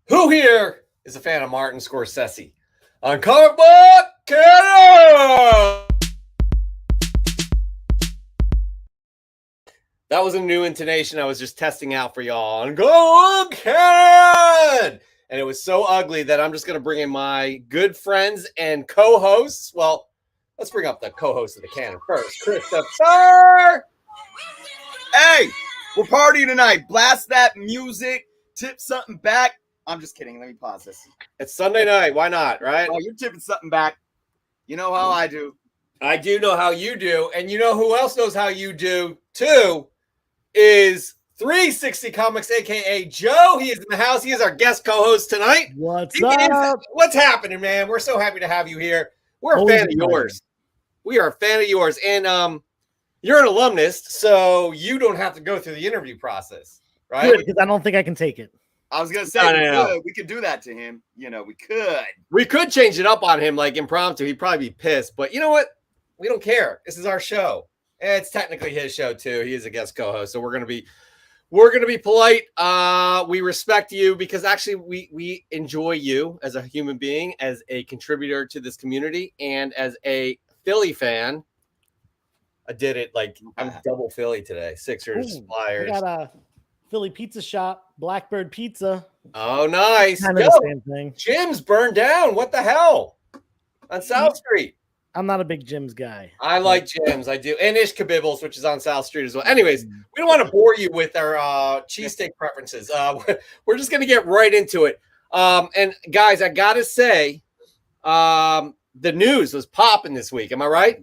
Who here is a fan of Martin Scorsese? On Comic Book Canon! That was a new intonation I was just testing out for y'all. On Comic Book Canon! And it was so ugly that I'm just going to bring in my good friends and co-hosts. Well, let's bring up the co-host of the canon first. Christopher! Hey, we're partying tonight. Blast that music. Tip something back. I'm just kidding. Let me pause this. It's Sunday night. Why not, right? Oh, you're tipping something back. You know how I do. I do know how you do. And you know who else knows how you do, too, is 360 Comics, a.k.a. Joe. He is in the house. He is our guest co-host tonight. What's up? What's happening, man? We're so happy to have you here. We're a fan of yours. We are a fan of yours. And you're an alumnus, so you don't have to go through the interview process, right? Good, because I don't think I can take it. I was going to say, we could do that to him. You know, we could. We could change it up on him, like impromptu. He'd probably be pissed. But you know what? We don't care. This is our show. And it's technically his show, too. He is a guest co-host, so we're going to be polite. We respect you because actually we enjoy you as a human being, as a contributor to this community, and as a Philly fan. I did it like I'm double Philly today. Sixers, Flyers. I got a Philly pizza shop, Blackbird Pizza. Oh, nice. Kind of the same thing. Jim's burned down. What the hell? On South Street. I'm not a big Jim's guy. I like Jim's. I do. And Ish Kabibbles, which is on South Street as well. Anyways, we don't want to bore you with our cheesesteak preferences. We're just going to get right into it. And guys, I got to say, the news was popping this week. Am I right?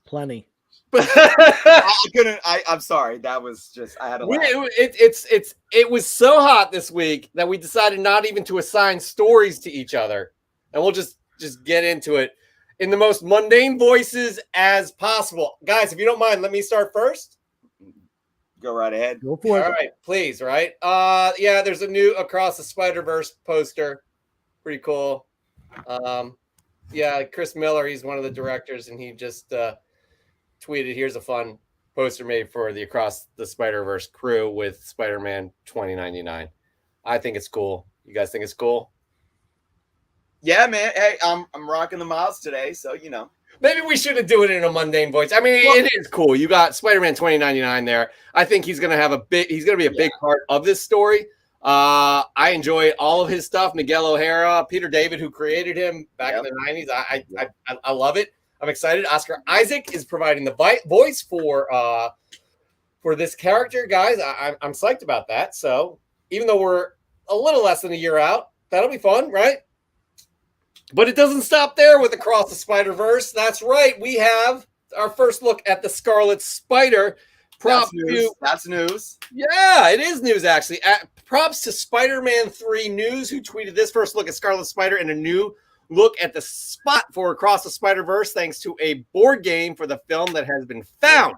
Plenty. I'm sorry. That was just, I had a laugh. It was so hot this week that we decided not even to assign stories to each other. And we'll just get into it in the most mundane voices as possible. Guys, if you don't mind, let me start first. Go right ahead. Go for it. All right, please, right? Yeah, there's a new Across the Spider-Verse poster. Pretty cool. Yeah, Chris Miller, he's one of the directors, and he just tweeted, here's a fun poster made for the Across the Spider-Verse crew with Spider-Man 2099. I think it's cool. You guys think it's cool? Yeah, man. Hey, I'm rocking the miles today, so you know. Maybe we shouldn't do it in a mundane voice. I mean, it is cool. You got Spider-Man 2099 there. I think he's going to be a big part of this story. I enjoy all of his stuff. Miguel O'Hara, Peter David, who created him back in the 90s. I love it. I'm excited. Oscar Isaac is providing the voice for this character, guys. I'm psyched about that. So even though we're a little less than a year out, that'll be fun, right? But it doesn't stop there with Across the Spider-Verse. That's right. We have our first look at the Scarlet Spider. That's news. Yeah, it is news, actually. Props to Spider-Man 3 News, who tweeted this first look at Scarlet Spider and a new look at the spot for Across the Spider-Verse thanks to a board game for the film that has been found.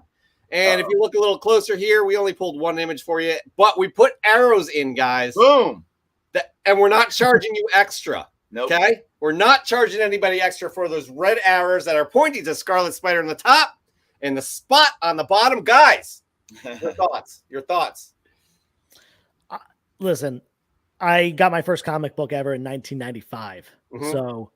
And if you look a little closer here, we only pulled one image for you, but we put arrows in, guys. Boom. And we're not charging you extra. Nope. Okay? We're not charging anybody extra for those red arrows that are pointing to Scarlet Spider on the top and the spot on the bottom. Guys, your thoughts. Listen, I got my first comic book ever in 1995. Mm-hmm. So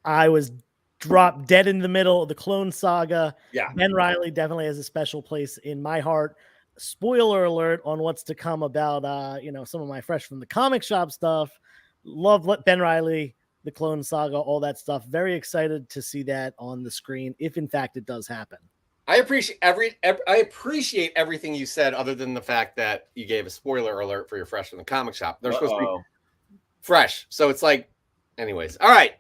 I was dropped dead in the middle of the Clone Saga. Yeah. Ben Reilly definitely has a special place in my heart. Spoiler alert on what's to come about, some of my Fresh from the Comic Shop stuff. Love Ben Reilly, the Clone Saga, all that stuff. Very excited to see that on the screen, if in fact it does happen. I appreciate everything you said, other than the fact that you gave a spoiler alert for your Fresh from the Comic Shop. They're supposed to be fresh, so it's like, anyways. All right,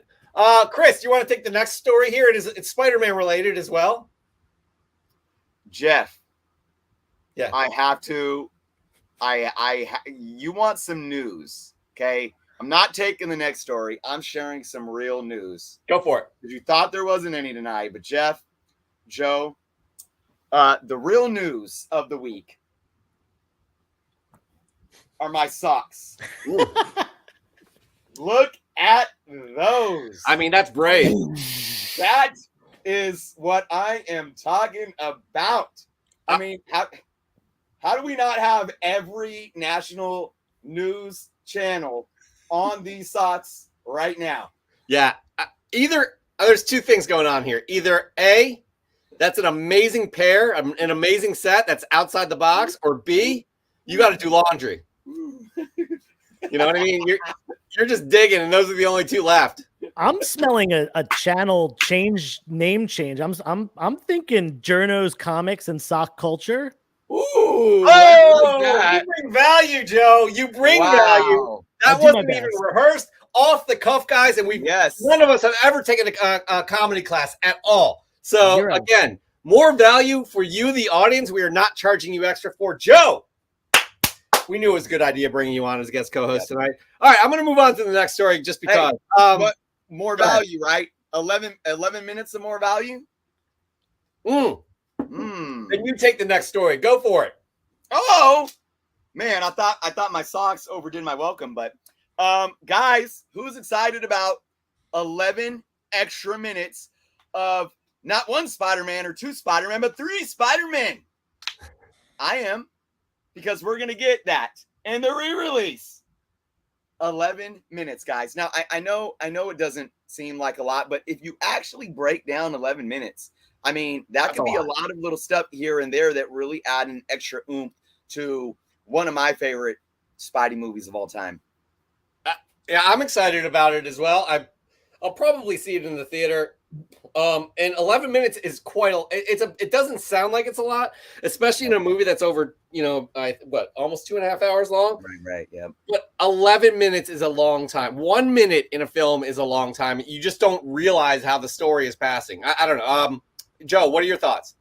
Chris, you want to take the next story here? It's Spider-Man related as well. Jeff, yeah, I have to. You want some news, okay? I'm not taking the next story. I'm sharing some real news. Go for it. Because you thought there wasn't any tonight, but Jeff, Joe, the real news of the week are my socks. Look at those. I mean, that's brave. That is what I am talking about. I mean, how do we not have every national news channel on these socks right now. Yeah. Either there's two things going on here. Either A, that's an amazing pair, an amazing set that's outside the box, or B, you got to do laundry. You know what I mean? You're just digging, and those are the only two left. I'm smelling a channel name change. I'm thinking Journo's Comics and Sock Culture. Ooh, Oh, like you bring value, Joe. You bring value. that I'll do my wasn't even best. rehearsed, off the cuff, guys, and none of us have ever taken a comedy class at all. So Zero. again, more value for you, the audience. We are not charging you extra for. Joe, we knew it was a good idea bringing you on as guest co-host tonight. All right, I'm going to move on to the next story just because. But more value, right? 11 minutes of more value. Then you take the next story. Go for it. Oh man, I thought my socks overdid my welcome, but guys, who's excited about 11 extra minutes of not one Spider-Man or two Spider-Man, but three Spider-Men? I am, because we're gonna get that in the re-release. 11 minutes, guys. Now I know it doesn't seem like a lot, but if you actually break down 11 minutes, I mean, that could be a lot of little stuff here and there that really add an extra oomph to one of my favorite Spidey movies of all time. Yeah, I'm excited about it as well. I'll probably see it in the theater. And 11 minutes is it doesn't sound like it's a lot, especially in a movie that's over, almost 2.5 hours long. Right, yeah. But 11 minutes is a long time. 1 minute in a film is a long time. You just don't realize how the story is passing. I don't know. Joe, what are your thoughts?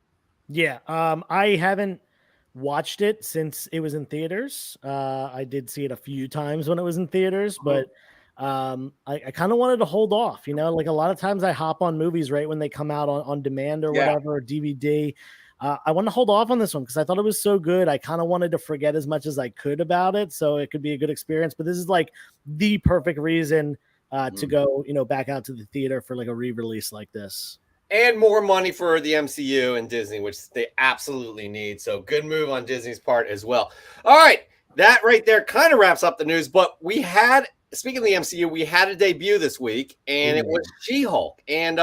Yeah, I haven't watched it since it was in theaters. I did see it a few times when it was in theaters, but I kind of wanted to hold off. Like a lot of times I hop on movies right when they come out on demand or whatever, or DVD. I want to hold off on this one because I thought it was so good. I kind of wanted to forget as much as I could about it, so it could be a good experience. But this is like the perfect reason to go, back out to the theater for like a re-release like this. And more money for the MCU and Disney, which they absolutely need. So good move on Disney's part as well. All right. That right there kind of wraps up the news. But speaking of the MCU, we had a debut this week, and it was She-Hulk. And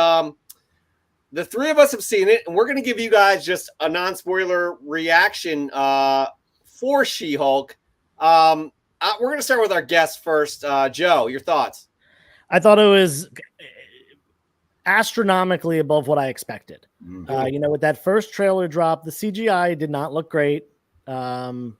the three of us have seen it, and we're going to give you guys just a non-spoiler reaction for She-Hulk. We're going to start with our guest first. Joe, your thoughts? I thought it was astronomically above what I expected. With that first trailer drop, the CGI did not look great. And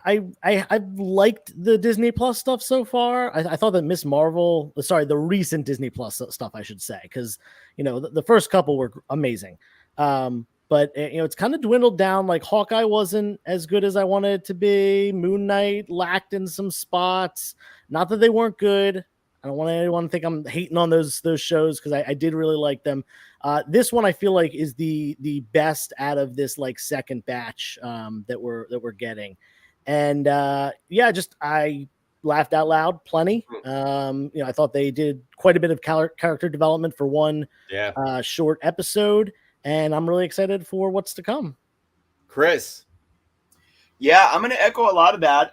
I've liked the Disney Plus stuff so far. I thought that the recent Disney Plus stuff, I should say, because the first couple were amazing. But it's kind of dwindled down. Like Hawkeye wasn't as good as I wanted it to be. Moon Knight lacked in some spots. Not that they weren't good. I don't want anyone to think I'm hating on those shows because I did really like them. This one I feel like is the best out of this like second batch that we're getting, and I laughed out loud plenty. I thought they did quite a bit of character development for one short episode, and I'm really excited for what's to come. Chris, yeah, I'm going to echo a lot of that.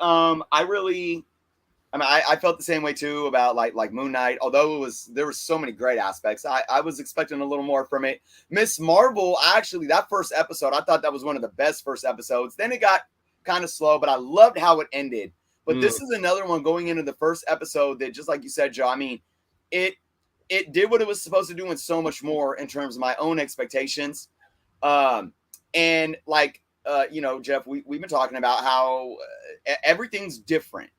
I felt the same way too about like Moon Knight, although there were so many great aspects. I was expecting a little more from it. Miss Marvel, actually, that first episode, I thought that was one of the best first episodes. Then it got kind of slow, but I loved how it ended. But this is another one going into the first episode that, just like you said, Joe, I mean, it did what it was supposed to do and so much more in terms of my own expectations. And like, Jeff, we've been talking about how everything's different.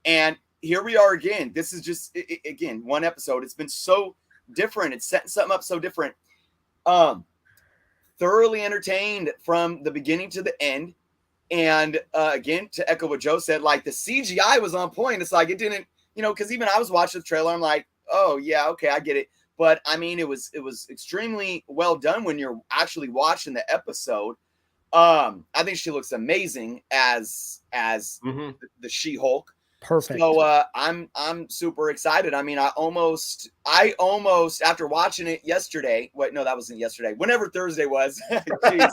And here we are again. This is just, again, one episode. It's been so different. It's setting something up so different. Thoroughly entertained from the beginning to the end. And again, to echo what Joe said, like the CGI was on point. It's like it didn't, because even I was watching the trailer. I'm like, oh, yeah, okay, I get it. But I mean, it was extremely well done when you're actually watching the episode. I think she looks amazing as the She-Hulk. Perfect. So I'm super excited. I mean, I almost after watching it yesterday. Wait, no, that wasn't yesterday. Whenever Thursday was. Jeez.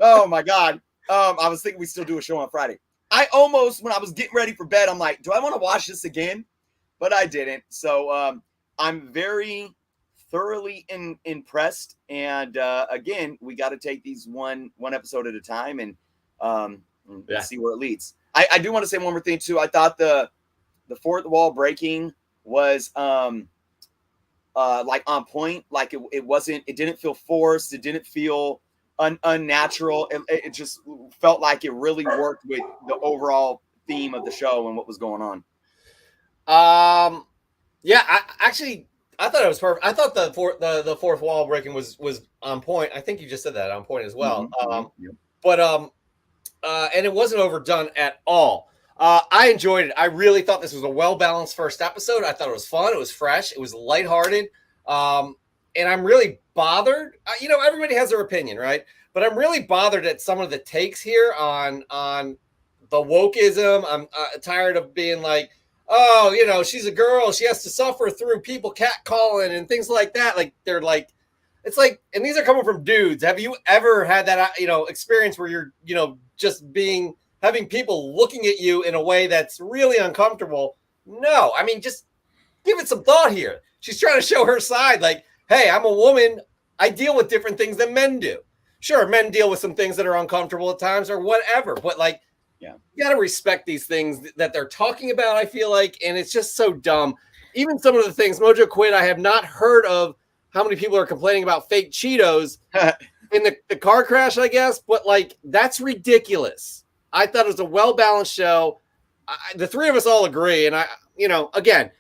Oh my God. I was thinking we still do a show on Friday. I almost, when I was getting ready for bed, I'm like, do I want to watch this again? But I didn't. So I'm very thoroughly impressed. And again, we got to take these one episode at a time and see where it leads. I do want to say one more thing too. I thought the fourth wall breaking was like on point. Like it didn't feel forced. It didn't feel unnatural. It just felt like it really worked with the overall theme of the show and what was going on. Yeah, I thought it was perfect. I thought the fourth wall breaking was on point. I think you just said that, on point as well. But and it wasn't overdone at all. I enjoyed it. I really thought this was a well-balanced first episode. I thought it was fun. It was fresh. It was lighthearted. And I'm really bothered. Everybody has their opinion, right? But I'm really bothered at some of the takes here on the wokeism. I'm tired of being like, oh, she's a girl. She has to suffer through people catcalling and things like that. Like, they're like, it's like, and these are coming from dudes. Have you ever had that, experience where you're, just having people looking at you in a way that's really uncomfortable? No, I mean, just give it some thought here. She's trying to show her side. Like, hey, I'm a woman. I deal with different things than men do. Sure, men deal with some things that are uncomfortable at times or whatever, but like, you got to respect these things that they're talking about, I feel like, and it's just so dumb. Even some of the things, Mojo Quid, I have not heard of how many people are complaining about fake Cheetos in the car crash, I guess, but like, that's ridiculous. I thought it was a well-balanced show. The three of us all agree, and again,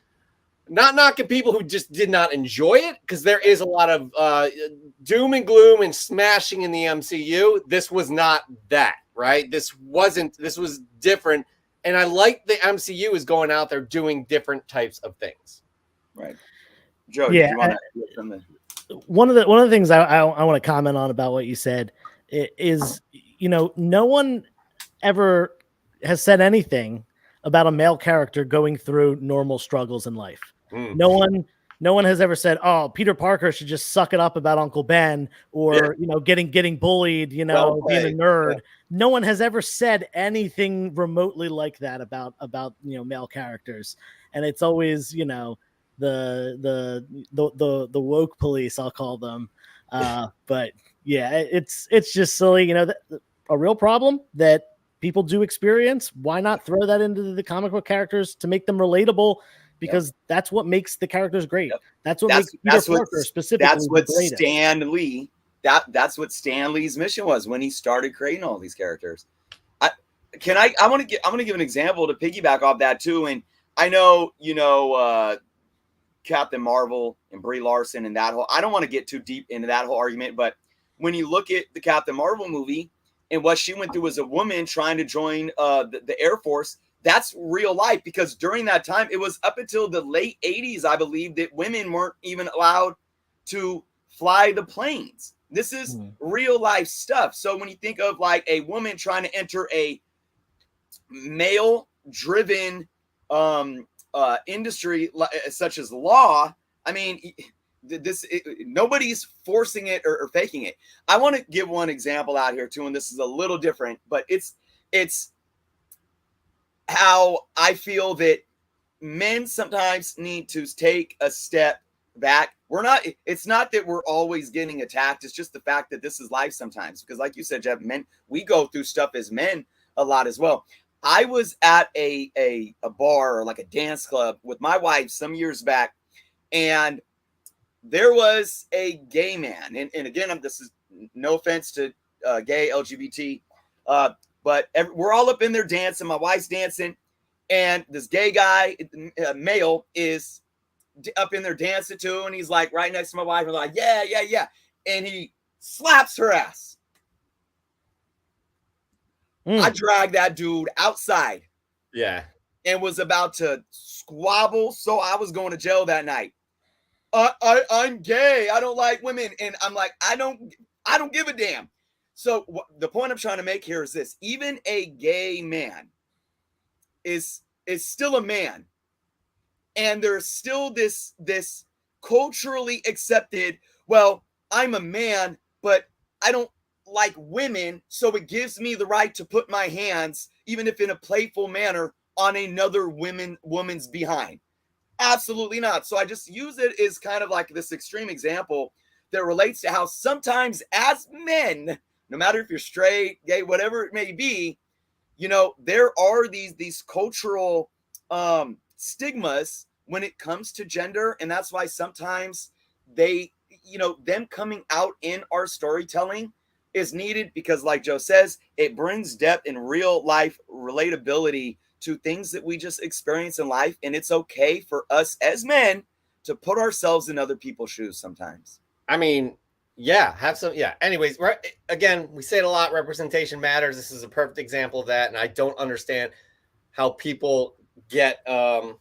not knocking people who just did not enjoy it, because there is a lot of doom and gloom and smashing in the MCU. This was not that, right? This was different. And I like the MCU is going out there doing different types of things. Right. Joe, did you want to get something? One of the things I want to comment on about what you said is, no one ever has said anything about a male character going through normal struggles in life. No one has ever said, "Oh, Peter Parker should just suck it up about Uncle Ben," or getting bullied, being a nerd. Yeah. No one has ever said anything remotely like that about male characters, and it's always the woke police, I'll call them. But yeah, it's just silly, a real problem that people do experience. Why not throw that into the comic book characters to make them relatable? Because that's what makes the characters great. Yep. That's what makes Peter Parker specifically. That's what Stan Lee. That's what Stan Lee's mission was when he started creating all these characters. I want to give an example to piggyback off that too. And I know Captain Marvel and Brie Larson and that whole. I don't want to get too deep into that whole argument, but when you look at the Captain Marvel movie and what she went through as a woman trying to join the Air Force. That's real life, because during that time, it was up until the late 80s, I believe, that women weren't even allowed to fly the planes. This is real life stuff. So when you think of like a woman trying to enter a male driven industry such as law, I mean, nobody's forcing it or faking it. I want to give one example out here too, and this is a little different, but it's how I feel that men sometimes need to take a step back. It's not that we're always getting attacked. It's just the fact that this is life sometimes. Because like you said, Jeff, men, we go through stuff as men a lot as well. I was at a bar or like a dance club with my wife some years back, and there was a gay man. And again, this is no offense to gay LGBT, but we're all up in there dancing. My wife's dancing, and this gay guy, male, is up in there dancing too. And he's like right next to my wife. And like, yeah. And he slaps her ass. I dragged that dude outside. Yeah. And was about to squabble. So I was going to jail that night. I'm gay. I don't like women. And I'm like, I don't give a damn. So the point I'm trying to make here is this: even a gay man is still a man, and there's still this culturally accepted. Well, I'm a man, but I don't like women, so it gives me the right to put my hands, even if in a playful manner, on another woman's behind. Absolutely not. So I just use it as kind of like this extreme example that relates to how sometimes as men, no matter if you're straight, gay, whatever it may be, you know, there are these cultural stigmas when it comes to gender. And that's why sometimes they, you know, them coming out in our storytelling is needed because, like Joe says, it brings depth and real life relatability to things that we just experience in life. And it's okay for us as men to put ourselves in other people's shoes sometimes. I mean, yeah, have some. Yeah. Anyways, right. Again, we say it a lot. Representation matters. This is a perfect example of that. And I don't understand how people get all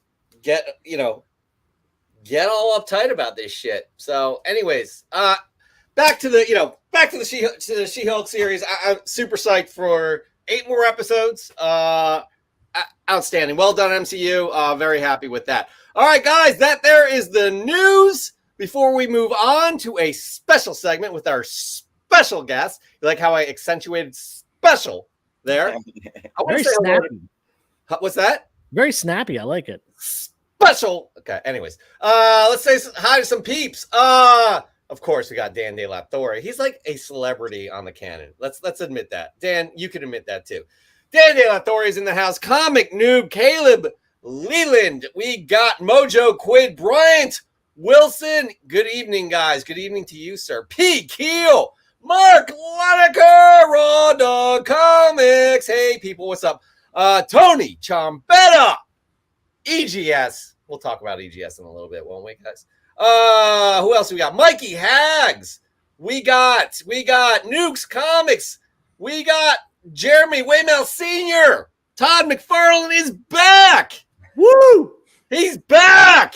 uptight about this shit. So anyways, back to the She-Hulk series. I'm super psyched for 8 more episodes. Outstanding. Well done, MCU. Very happy with that. All right, guys, that there is the news. Before we move on to a special segment with our special guest, you like how I accentuated special there? Very snappy. What's that? Very snappy. I like it. Special. Okay. Anyways, let's say hi to some peeps. Of course, we got Dan De La Torre. He's like a celebrity on the canon. Let's admit that. Dan, you can admit that too. Dan De La Torre is in the house. Comic noob Caleb Leland. We got Mojo Quid Bryant Wilson. Good evening, guys. Good evening to you, sir. P. Keel. Mark Lineker. Raw Dog Comics. Hey, people, what's up? Tony Chombetta. EGS. We'll talk about EGS in a little bit, won't we, guys? Who else we got? Mikey Hags. We got Nukes Comics. We got Jeremy Waymel Sr. Todd McFarlane is back. Woo! He's back.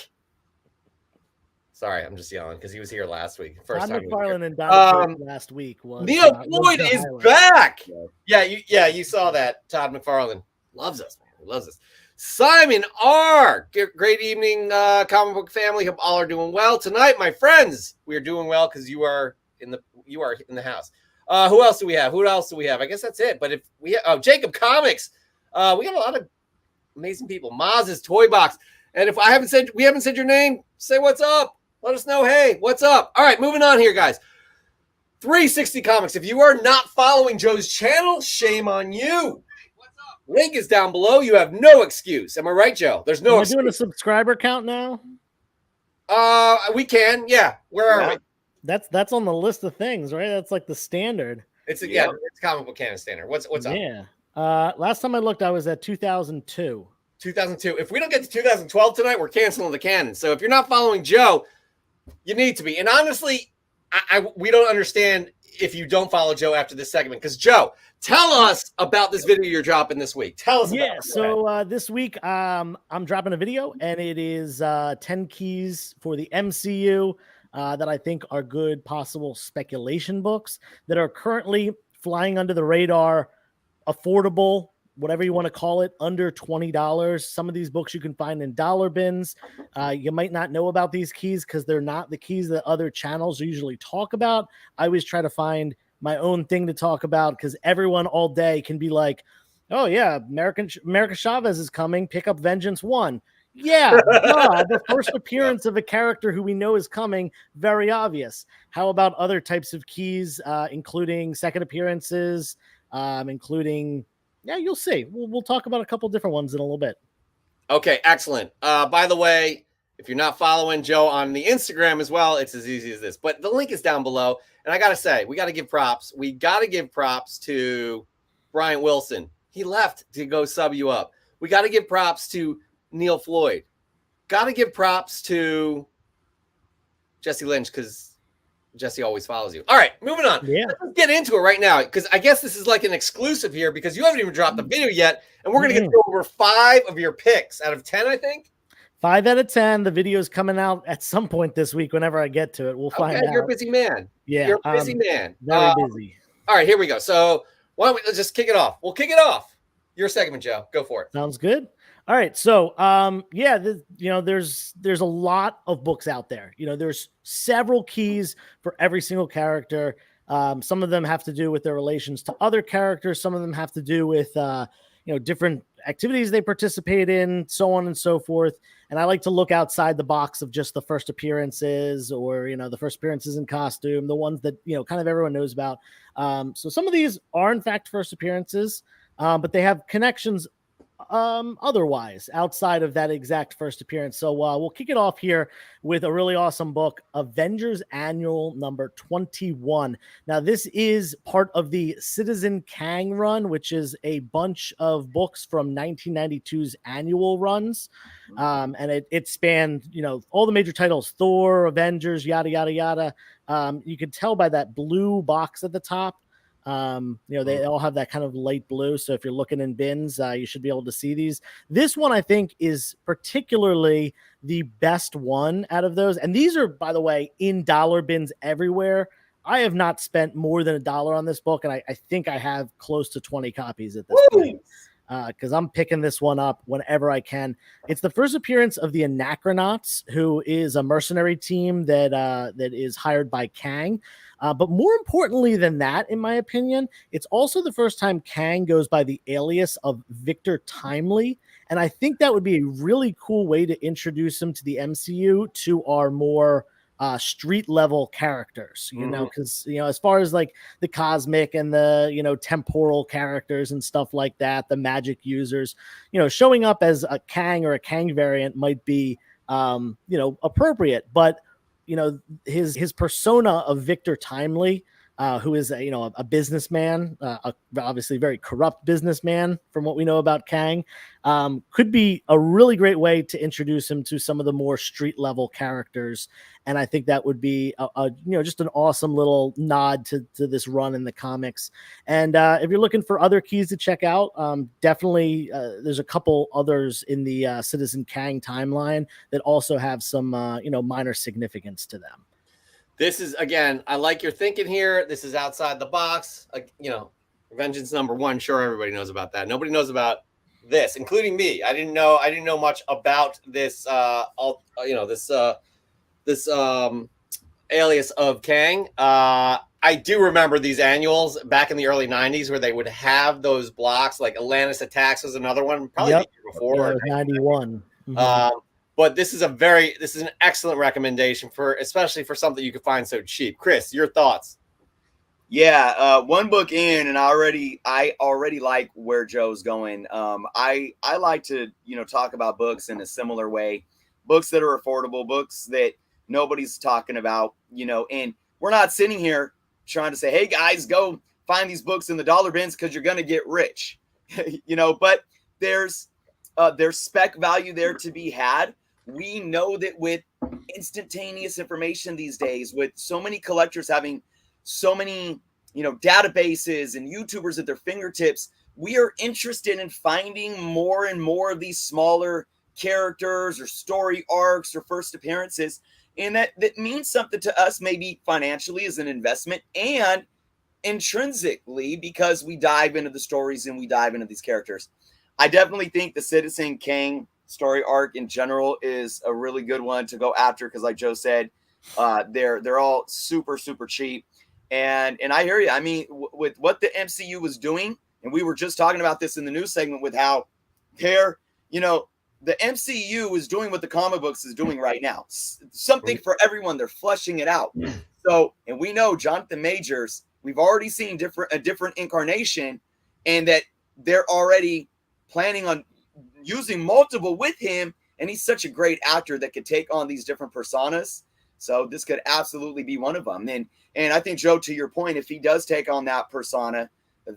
Sorry, I'm just yelling because he was here last week. Todd McFarlane and Donald last week was Neil Floyd is back. Yeah, you saw that. Todd McFarlane loves us, man. He loves us. Simon R. Great evening, comic book family. Hope all are doing well tonight, my friends. We are doing well because you are in the house. Who else do we have? I guess that's it. But if we Jacob Comics, we got a lot of amazing people. Maz's Toy Box, and if we haven't said your name, say what's up. Let us know. Hey, what's up? All right, moving on here, guys. 360 Comics. If you are not following Joe's channel, shame on you. Link is down below. You have no excuse. Am I right, Joe? There's no excuse. We're doing a subscriber count now? We can. Yeah. Where are we? That's on the list of things, right? That's like the standard. It's comic book canon standard. What's up? Yeah. Last time I looked, I was at 2002. 2002. If we don't get to 2012 tonight, we're canceling the canon. So if you're not following Joe, you need to be. And honestly, we don't understand if you don't follow Joe after this segment. Because Joe, tell us about this video you're dropping this week. Tell us about it. So this week I'm dropping a video, and it is 10 keys for the MCU that I think are good possible speculation books that are currently flying under the radar, affordable, whatever you want to call it, under $20. Some of these books you can find in dollar bins. You might not know about these keys because they're not the keys that other channels usually talk about. I always try to find my own thing to talk about because everyone all day can be like, oh yeah, America Chavez is coming. Pick up Vengeance 1. Yeah, the first appearance of a character who we know is coming, very obvious. How about other types of keys, including second appearances, including... Yeah, you'll see. We'll talk about a couple different ones in a little bit. Okay, excellent. By the way, if you're not following Joe on the Instagram as well, it's as easy as this. But the link is down below. And I got to say, we got to give props. We got to give props to Brian Wilson. He left to go sub you up. We got to give props to Neil Floyd. Got to give props to Jesse Lynch because Jesse always follows you. All right, moving on. Yeah. Let's get into it right now because I guess this is like an exclusive here because you haven't even dropped the video yet, and we're going to get over 5 of your picks out of 10, I think. 5 out of 10. The video is coming out at some point this week. Whenever I get to it, we'll find out. You're a busy man. Yeah, you're a busy man. Very busy. All right, here we go. So why don't we let's just kick it off? We'll kick it off. Your segment, Joe. Go for it. Sounds good. All right, so there's a lot of books out there. There's several keys for every single character. Some of them have to do with their relations to other characters. Some of them have to do with different activities they participate in, so on and so forth. And I like to look outside the box of just the first appearances, or the first appearances in costume, the ones that kind of everyone knows about. So some of these are in fact first appearances, but they have connections otherwise outside of that exact first appearance. So we'll kick it off here with a really awesome book, Avengers Annual number 21. Now this is part of the Citizen Kang run, which is a bunch of books from 1992's annual runs, and it spanned all the major titles: Thor, Avengers, yada yada yada. You could tell by that blue box at the top. They all have that kind of light blue. So if you're looking in bins, you should be able to see these. This one, I think, is particularly the best one out of those. And these are, by the way, in dollar bins everywhere. I have not spent more than $1 on this book, and I think I have close to 20 copies at this point, because I'm picking this one up whenever I can. It's the first appearance of the Anachronauts, who is a mercenary team that is hired by Kang. But more importantly than that, in my opinion, it's also the first time Kang goes by the alias of Victor Timely. And I think that would be a really cool way to introduce him to the MCU, to our more street level characters, because as far as like the cosmic and the temporal characters and stuff like that, the magic users, showing up as a Kang or a Kang variant might be appropriate. But his persona of Victor Timely, who is a businessman, obviously very corrupt businessman from what we know about Kang, could be a really great way to introduce him to some of the more street level characters. And I think that would be just an awesome little nod to this run in the comics. And if you're looking for other keys to check out, definitely there's a couple others in the Citizen Kang timeline that also have some minor significance to them. This is, again, I like your thinking here. This is outside the box. Vengeance number 1. Sure, everybody knows about that. Nobody knows about this, including me. I didn't know much about this. This alias of Kang. I do remember these annuals back in the early 90s where they would have those blocks. Like Atlantis Attacks was another one, probably the year before. 91. Mm-hmm. But this is an excellent recommendation, especially for something you could find so cheap. Chris, your thoughts? Yeah, one book in, and I already like where Joe's going. I like to talk about books in a similar way, books that are affordable, books that nobody's talking about, and we're not sitting here trying to say, hey guys, go find these books in the dollar bins because you're gonna get rich, But there's spec value there to be had. We know that with instantaneous information these days, with so many collectors having so many, databases and YouTubers at their fingertips, we are interested in finding more and more of these smaller characters or story arcs or first appearances. And that means something to us, maybe financially as an investment and intrinsically because we dive into the stories and we dive into these characters. I definitely think the Citizen Kang story arc in general is a really good one to go after because, like Joe said, they're all super, super cheap. And I hear you. I mean, with what the MCU was doing, and we were just talking about this in the news segment with how the MCU is doing what the comic books is doing right now. Something for everyone. They're fleshing it out. So, and we know Jonathan Majors, we've already seen a different incarnation, and that they're already planning on using multiple with him, and he's such a great actor that could take on these different personas. So this could absolutely be one of them. And I think, Joe, to your point, if he does take on that persona,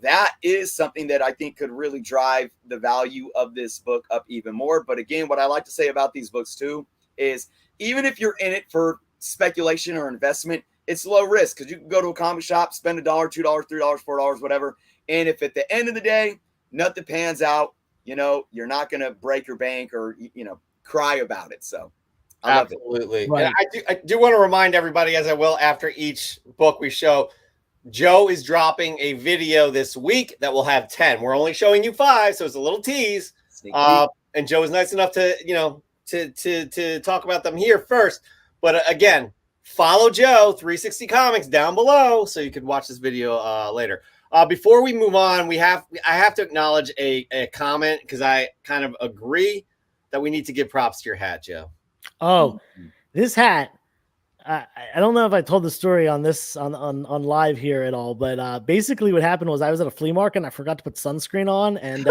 that is something that I think could really drive the value of this book up even more. But again, what I like to say about these books too is even if you're in it for speculation or investment, it's low risk because you can go to a comic shop, spend $1, $2, $3, $4, whatever. And if at the end of the day, nothing pans out, you're not going to break your bank or, cry about it. So I love Absolutely. it. Right. And I do want to remind everybody, as I will after each book we show, Joe is dropping a video this week that will have 10. We're only showing you 5, so it's a little tease. And Joe is nice enough to, to talk about them here first. But again, follow Joe 360 Comics down below so you can watch this video later. Before we move on, I have to acknowledge a comment because I kind of agree that we need to give props to your hat, Joe. Oh, this hat. I don't know if I told the story on this on live here at all, but basically what happened was I was at a flea market and I forgot to put sunscreen on, and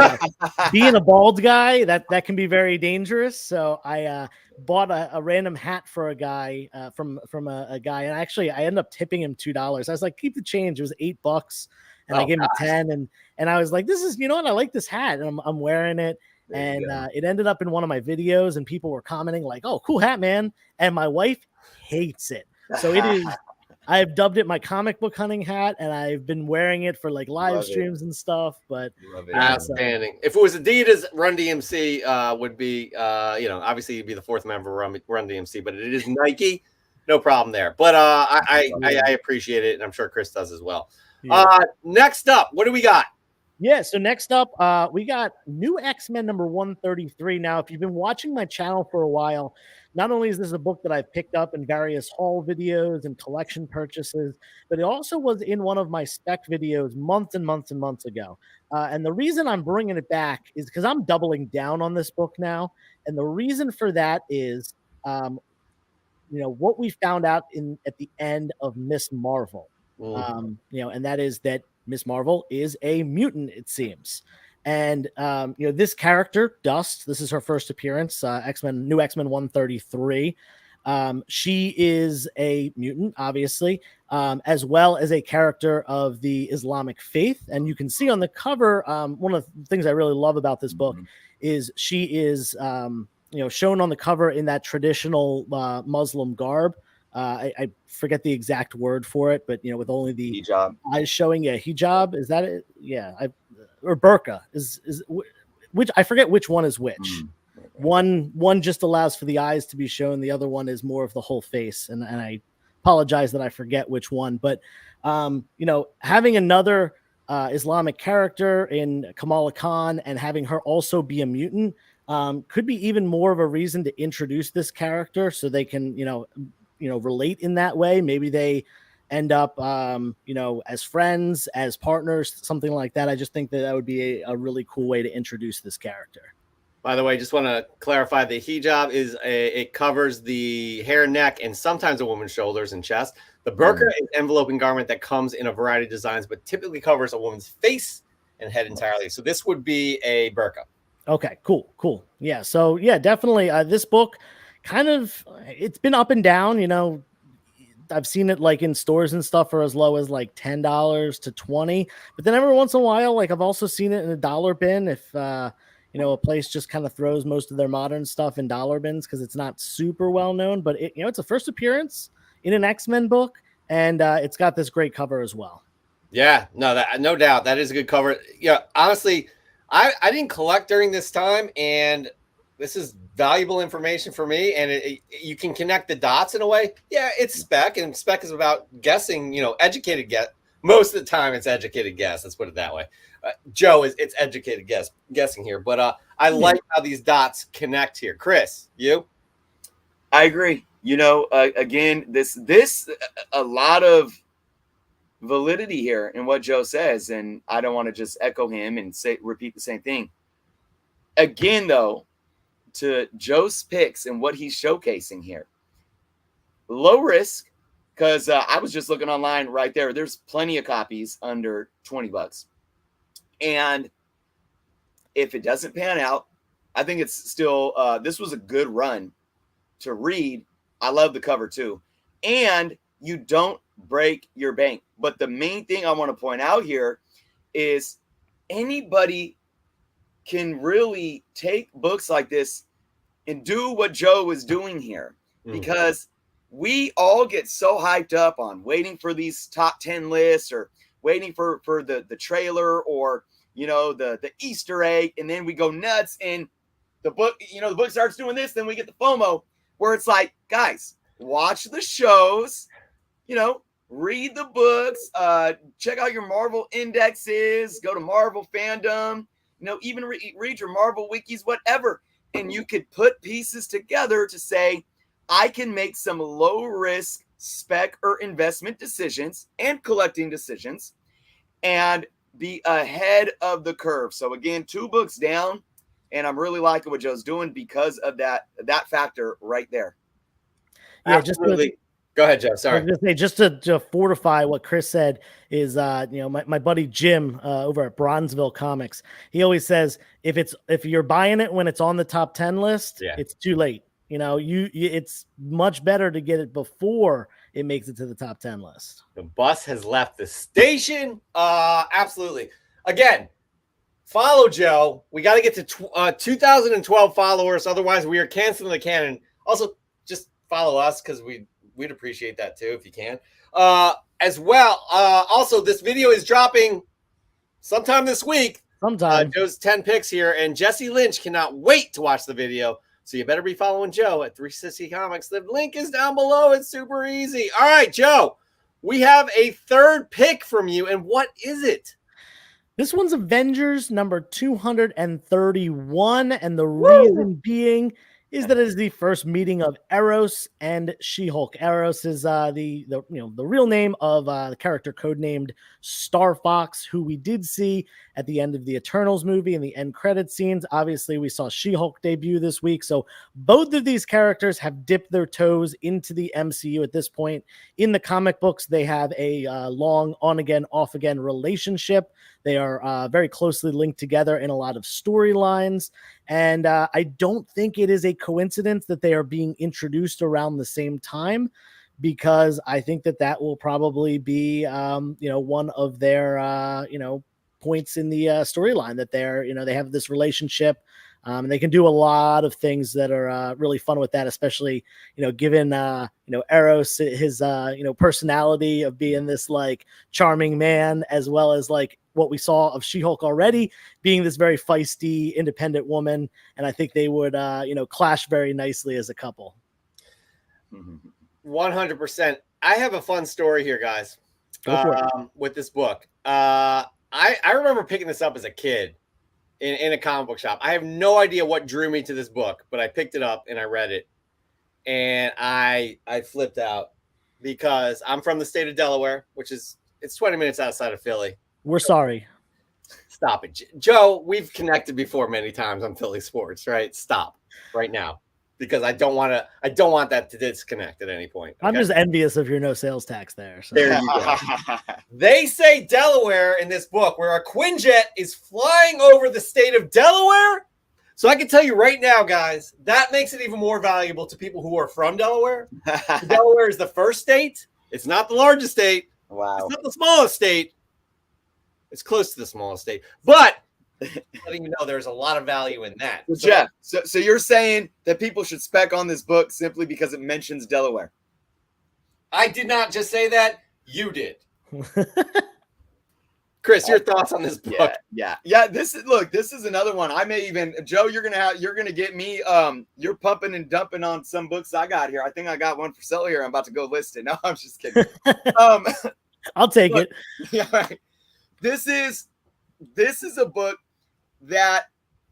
being a bald guy, that can be very dangerous. So I bought a random hat for a guy from a guy, and actually I ended up tipping him $2. I was like, keep the change. It was $8, and I gave him 10, and I was like, this is, you know what, I like this hat, and I'm wearing it. And it ended up in one of my videos, and people were commenting like, "Oh, cool hat, man!" And my wife hates it, so it is. I've dubbed it my comic book hunting hat, and I've been wearing it for like live streams and stuff. But outstanding. If it was Adidas, Run DMC would be, obviously you'd be the fourth member of Run DMC, but it is Nike, no problem there. But I appreciate it, and I'm sure Chris does as well. Yeah. Next up, what do we got? Yeah, so next up, we got new X-Men number 133. Now, if you've been watching my channel for a while, not only is this a book that I've picked up in various haul videos and collection purchases, but it also was in one of my spec videos months and months and months ago. And the reason I'm bringing it back is because I'm doubling down on this book now. And the reason for that is, what we found out at the end of Miss Marvel. And that is that Miss Marvel is a mutant, it seems. And, this character, Dust, this is her first appearance, new X-Men 133. She is a mutant, obviously, as well as a character of the Islamic faith. And you can see on the cover, one of the things I really love about this book is she is, shown on the cover in that traditional Muslim garb. I forget the exact word for it, but with only the hijab. Eyes showing. Yeah, hijab, is that it? Yeah, or burqa is which, I forget which one is which. One just allows for the eyes to be shown, the other one is more of the whole face, and I apologize that I forget which one. But having another Islamic character in Kamala Khan and having her also be a mutant could be even more of a reason to introduce this character so they can relate in that way. Maybe they end up, as friends, as partners, something like that. I just think that would be a really cool way to introduce this character. By the way, just want to clarify, the hijab it covers the hair, neck, and sometimes a woman's shoulders and chest. The burqa is an enveloping garment that comes in a variety of designs, but typically covers a woman's face and head entirely. So this would be a burqa. Okay, cool. Yeah, so definitely this book, it's been up and down. I've seen it like in stores and stuff for as low as like $10 to $20, but then every once in a while, like I've also seen it in a dollar bin if a place just kind of throws most of their modern stuff in dollar bins because it's not super well known. But it's a first appearance in an X-Men book, and it's got this great cover as well. Yeah, no doubt that is a good cover. Yeah, honestly, I didn't collect during this time, and this is valuable information for me, and you can connect the dots in a way. Yeah, it's Spec, and Spec is about guessing, educated guess. Most of the time, it's educated guess. Let's put it that way. Joe, it's educated guessing here, but I like how these dots connect here. Chris, you? I agree. Again, this a lot of validity here in what Joe says, and I don't want to just echo him and repeat the same thing. Again, though, to Joe's picks and what he's showcasing here, low risk, because I was just looking online right there. There's plenty of copies under $20, and if it doesn't pan out, I think it's still this was a good run to read. I love the cover too, and you don't break your bank. But the main thing I want to point out here is anybody can really take books like this and do what Joe is doing here, because we all get so hyped up on waiting for these top 10 lists or waiting for the trailer or the Easter egg, and then we go nuts and the book starts doing this, then we get the FOMO where it's like, guys, watch the shows, read the books, check out your Marvel indexes, go to Marvel fandom, even read your Marvel wikis, whatever. And you could put pieces together to say, I can make some low risk spec or investment decisions and collecting decisions, and be ahead of the curve. So again, 2 books down, and I'm really liking what Joe's doing because of that factor right there. Yeah, Absolutely. Go ahead, Joe. I Sorry. was gonna say, just to fortify what Chris said is, my buddy Jim over at Bronzeville Comics, he always says if you're buying it when it's on the top 10 list, it's too late. It's much better to get it before it makes it to the top 10 list. The bus has left the station. Absolutely. Again, follow Joe. We got to get to 2012 followers. Otherwise, we are canceling the canon. Also, just follow us because we'd appreciate that too if you can. As well. Also, this video is dropping sometime this week. Joe's 10 picks here, and Jesse Lynch cannot wait to watch the video. So you better be following Joe at 360 Comics. The link is down below. It's super easy. All right, Joe, we have a third pick from you, and what is it? This one's Avengers number 231, and the reason being is that it is the first meeting of Eros and She-Hulk. Eros is the real name of the character codenamed Star Fox, who we did see at the end of the Eternals movie in the end credit scenes. Obviously, we saw She-Hulk debut this week, so both of these characters have dipped their toes into the MCU at this point. In the comic books, they have a long on-again, off-again relationship. They are very closely linked together in a lot of storylines. And I don't think it is a coincidence that they are being introduced around the same time, because I think that will probably be, one of their, points in the storyline, that they have this relationship. And they can do a lot of things that are really fun with that, especially, given, Eros, his, personality of being this like charming man, as well as like what we saw of She-Hulk already being this very feisty, independent woman. And I think they would, clash very nicely as a couple. 100%. I have a fun story here, guys, with this book. I remember picking this up as a kid in a comic book shop. I have no idea what drew me to this book, but I picked it up and I read it, and I flipped out because I'm from the state of Delaware, it's 20 minutes outside of Philly. We're sorry. Stop it. Joe, we've connected before many times on Philly sports, right? Stop right now, because I don't want that to disconnect at any point. Okay? I'm just envious of your no sales tax there. So. There you go. They say Delaware in this book, where a Quinjet is flying over the state of Delaware. So I can tell you right now, guys, that makes it even more valuable to people who are from Delaware. Delaware is the first state. It's not the largest state. Wow. It's not the smallest state. It's close to the smallest state. But letting you know there's a lot of value in that. So, Jeff, so you're saying that people should spec on this book simply because it mentions Delaware? I did not just say that. You did. Chris, your thoughts on this book? Yeah. This is another one. I may even, Joe, you're gonna get me. You're pumping and dumping on some books I got here. I think I got one for sale here. I'm about to go list it. No, I'm just kidding. I'll take it. Yeah. Right. This is a book that,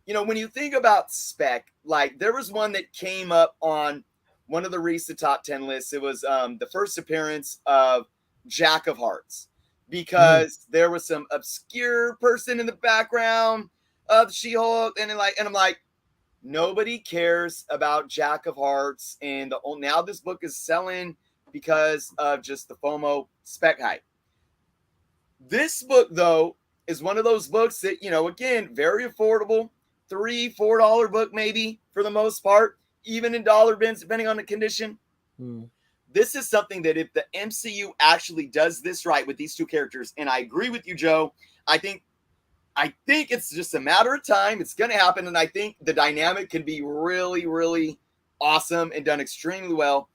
when you think about Spec, like there was one that came up on one of the recent top 10 lists. It was the first appearance of Jack of Hearts, because there was some obscure person in the background of She-Hulk, and I'm like, nobody cares about Jack of Hearts, and now this book is selling because of just the FOMO Spec hype. This book, though, is one of those books that, again, very affordable, $3-4 book maybe for the most part, even in dollar bins, depending on the condition. This is something that if the MCU actually does this right with these two characters, and I agree with you, Joe, I think it's just a matter of time. It's going to happen, and I think the dynamic can be really, really awesome and done extremely well.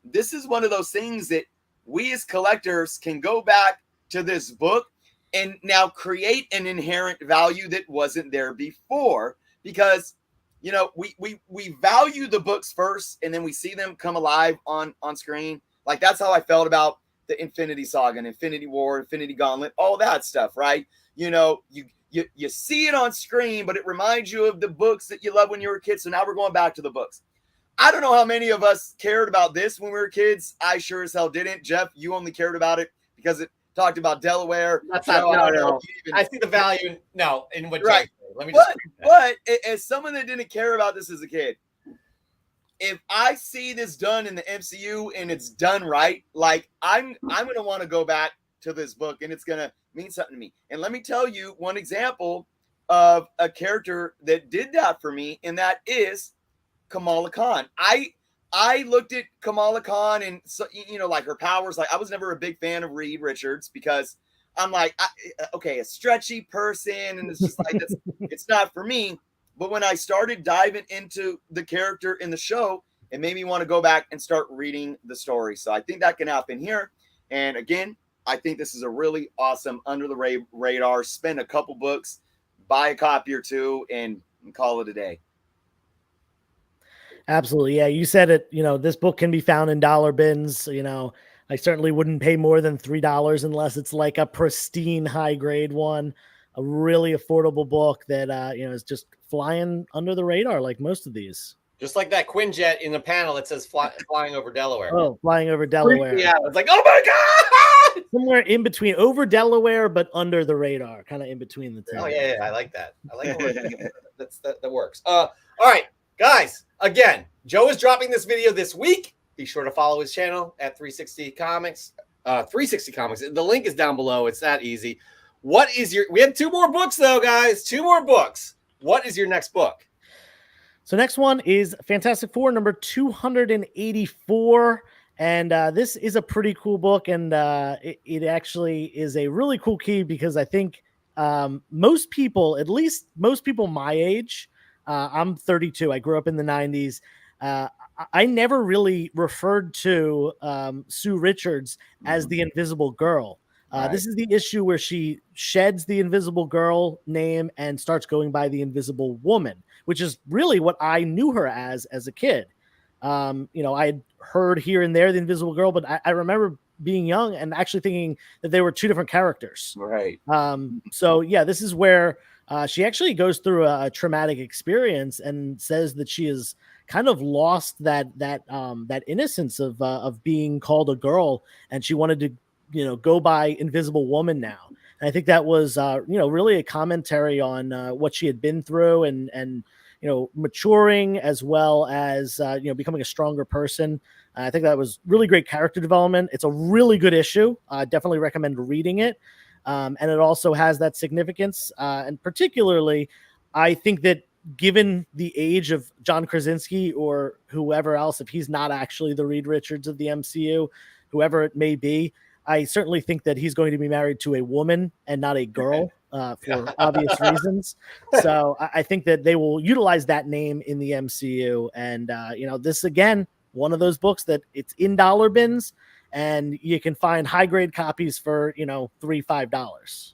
This is one of those things that we as collectors can go back to this book and now create an inherent value that wasn't there before, because we value the books first and then we see them come alive on screen. Like that's how I felt about the Infinity Saga and Infinity War, Infinity Gauntlet, all that stuff, right? You see it on screen, but it reminds you of the books that you loved when you were a kid. So now we're going back to the books. I don't know how many of us cared about this when we were kids. I sure as hell didn't. Jeff, you only cared about it because it talked about Delaware. That's Joe, not, I don't know no. if you even- I see the value in what Right. Let me just But as someone that didn't care about this as a kid, if I see this done in the MCU and it's done right, like I'm gonna want to go back to this book and it's gonna mean something to me. And let me tell you one example of a character that did that for me, and that is Kamala Khan. I looked at Kamala Khan and so, you know, like her powers. Like I was never a big fan of Reed Richards because I'm like, okay, a stretchy person, and it's just like it's not for me. But when I started diving into the character in the show, it made me want to go back and start reading the story. So I think that can happen here. And again, I think this is a really awesome under the radar. Spend a couple books, buy a copy or two, and call it a day. Absolutely. Yeah. You said it, you know, this book can be found in dollar bins. You know, I certainly wouldn't pay more than $3 unless it's like a pristine high grade one, a really affordable book that, you know, is just flying under the radar like most of these. just like that Quinjet in the panel that says flying over Delaware. Oh, flying over Delaware. Yeah, it's like, oh my God! Somewhere in between, over Delaware, but under the radar, kind of in between the two. Oh, yeah, I like that. I like that works. All right, guys, again, Joe is dropping this video this week. Be sure to follow his channel at 360 Comics. 360 Comics. The link is down below. It's that easy. What is we have 2 more books, though, guys. 2 more books. What is your next book? So next one is Fantastic Four, number 284. And this is a pretty cool book. And it actually is a really cool key because I think most people, at least most people my age, I'm 32. I grew up in the 90s. I never really referred to Sue Richards as the Invisible Girl. Right. This is the issue where she sheds the Invisible Girl name and starts going by the Invisible Woman, which is really what I knew her as a kid. You know, I had heard here and there the Invisible Girl, but I remember being young and actually thinking that they were 2 different characters. Right. So yeah, this is where she actually goes through a traumatic experience and says that she has kind of lost that innocence of being called a girl, and she wanted to, you know, go by Invisible Woman now. And I think that was, you know, really a commentary on what she had been through and, you know, maturing as well as, you know, becoming a stronger person. I think that was really great character development. It's a really good issue. I definitely recommend reading it. And it also has that significance. And particularly, I think that given the age of John Krasinski or whoever else, if he's not actually the Reed Richards of the MCU, whoever it may be, I certainly think that he's going to be married to a woman and not a girl for obvious reasons. So I think that they will utilize that name in the MCU. And, you know, this, again, one of those books that it's in dollar bins and you can find high grade copies for, you know, $3-5.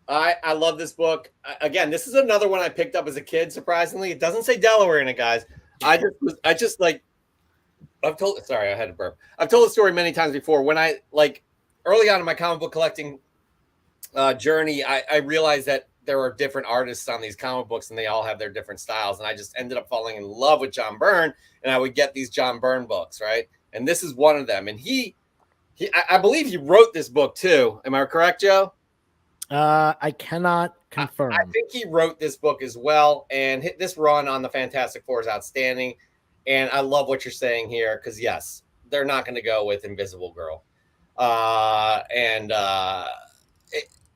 I love this book. Again, this is another one I picked up as a kid. Surprisingly, it doesn't say Delaware in it, guys. I just like, sorry, I had to burp. I've told the story many times before. When I, like, early on in my comic book collecting journey, I realized that there are different artists on these comic books and they all have their different styles. And I just ended up falling in love with John Byrne, and I would get these John Byrne books, right? And this is one of them. And I believe he wrote this book too. Am I correct, Joe? I cannot confirm. I think he wrote this book as well, and this run on the Fantastic Four is outstanding. And I love what you're saying here because, yes, they're not going to go with Invisible Girl.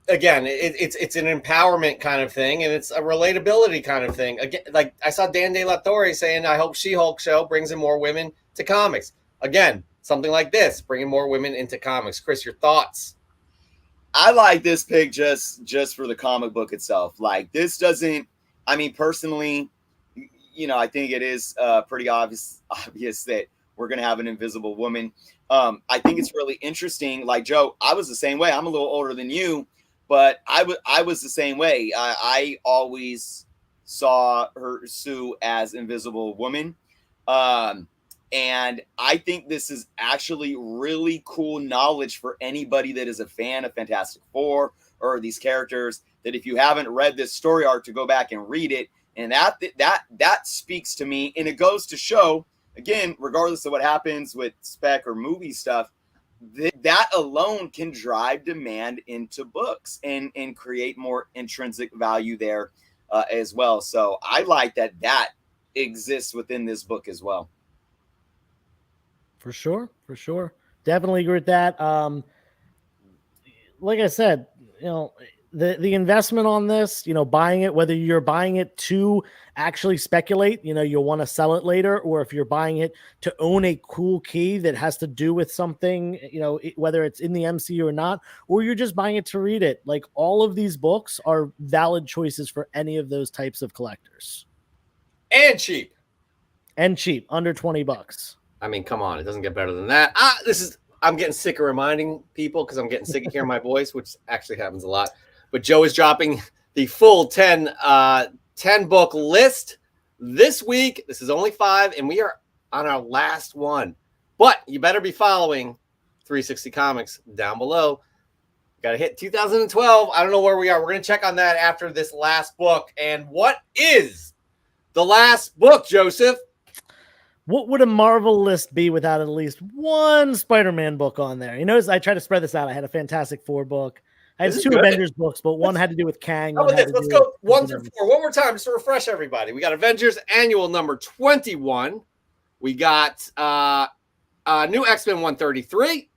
Again, it's an empowerment kind of thing, and it's a relatability kind of thing. Again, like I saw Dan De La Torre saying, I hope She-Hulk show brings in more women to comics. Again, something like this, bringing more women into comics. Chris, your thoughts? I like this pick just for the comic book itself. Like, this doesn't, I mean, personally, you know, I think it is pretty obvious that we're going to have an Invisible Woman. I think it's really interesting. Like, Joe, I was the same way. I'm a little older than you, but I was the same way. I always saw her, Sue, as Invisible Woman. And I think this is actually really cool knowledge for anybody that is a fan of Fantastic Four or these characters, that if you haven't read this story arc, to go back and read it And that speaks to me, and it goes to show, again, regardless of what happens with spec or movie stuff, that alone can drive demand into books and create more intrinsic value there as well. So I like that exists within this book as well. For sure. Definitely agree with that. Like I said, the investment on this, buying it, whether you're buying it to actually speculate, you'll want to sell it later, or if you're buying it to own a cool key that has to do with something, whether it's in the MCU or not, or you're just buying it to read it. Like, all of these books are valid choices for any of those types of collectors. And cheap, under $20. I mean, come on, it doesn't get better than that. I'm getting sick of reminding people because I'm getting sick of hearing my voice, which actually happens a lot. But Joe is dropping the full 10 book list this week. This is only 5, and we are on our last one. But you better be following 360 Comics down below. Got to hit 2012. I don't know where we are. We're going to check on that after this last book. And what is the last book, Joseph? What would a Marvel list be without at least one Spider-Man book on there? I tried to spread this out. I had a Fantastic Four book. I had 2 Avengers books, but one had to do with Kang. How about this? Let's go 1 through 4 one more time just to refresh everybody. We got Avengers Annual number 21. We got New X-Men 133.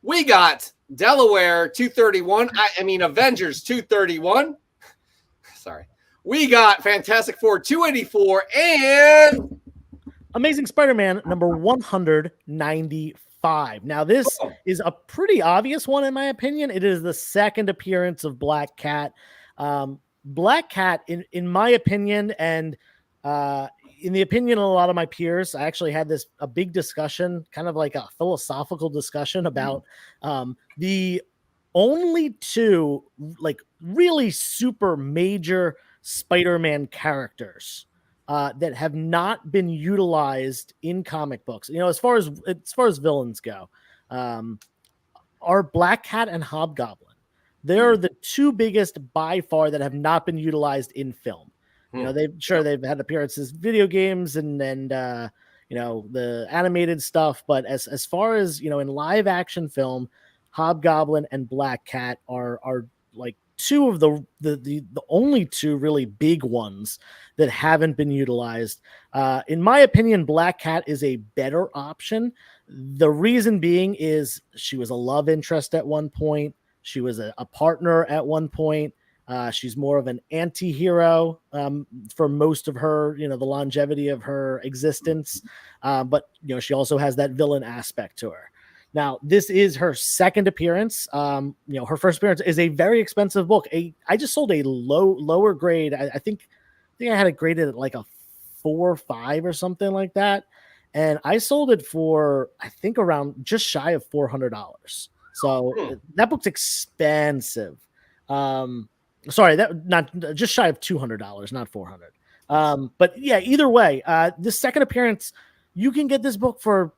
We got Delaware 231. Avengers 231. Sorry. We got Fantastic Four 284 and Amazing Spider-Man number 195. Now, this is a pretty obvious one, in my opinion. It is the second appearance of Black Cat. Black Cat, in my opinion, and in the opinion of a lot of my peers, I actually had a big discussion, kind of like a philosophical discussion about the only 2 like really super major Spider-Man characters that have not been utilized in comic books, as far as villains go, are Black Cat and Hobgoblin. They're the 2 biggest by far that have not been utilized in film. They've had appearances, video games, and the animated stuff. But as far as in live action film, Hobgoblin and Black Cat are like 2 of the only 2 really big ones that haven't been utilized. In my opinion, Black Cat is a better option. The reason being is she was a love interest at one point. She was a partner at one point. She's more of an anti-hero for most of her, the longevity of her existence. But she also has that villain aspect to her. Now, this is her second appearance. Her first appearance is a very expensive book. I just sold a lower grade. I think I had it graded at like a 4 or 5 or something like that. And I sold it for, I think, around just shy of $400. So that book's expensive. Sorry, that not just shy of $200, not $400. But yeah, either way, this second appearance, you can get this book for,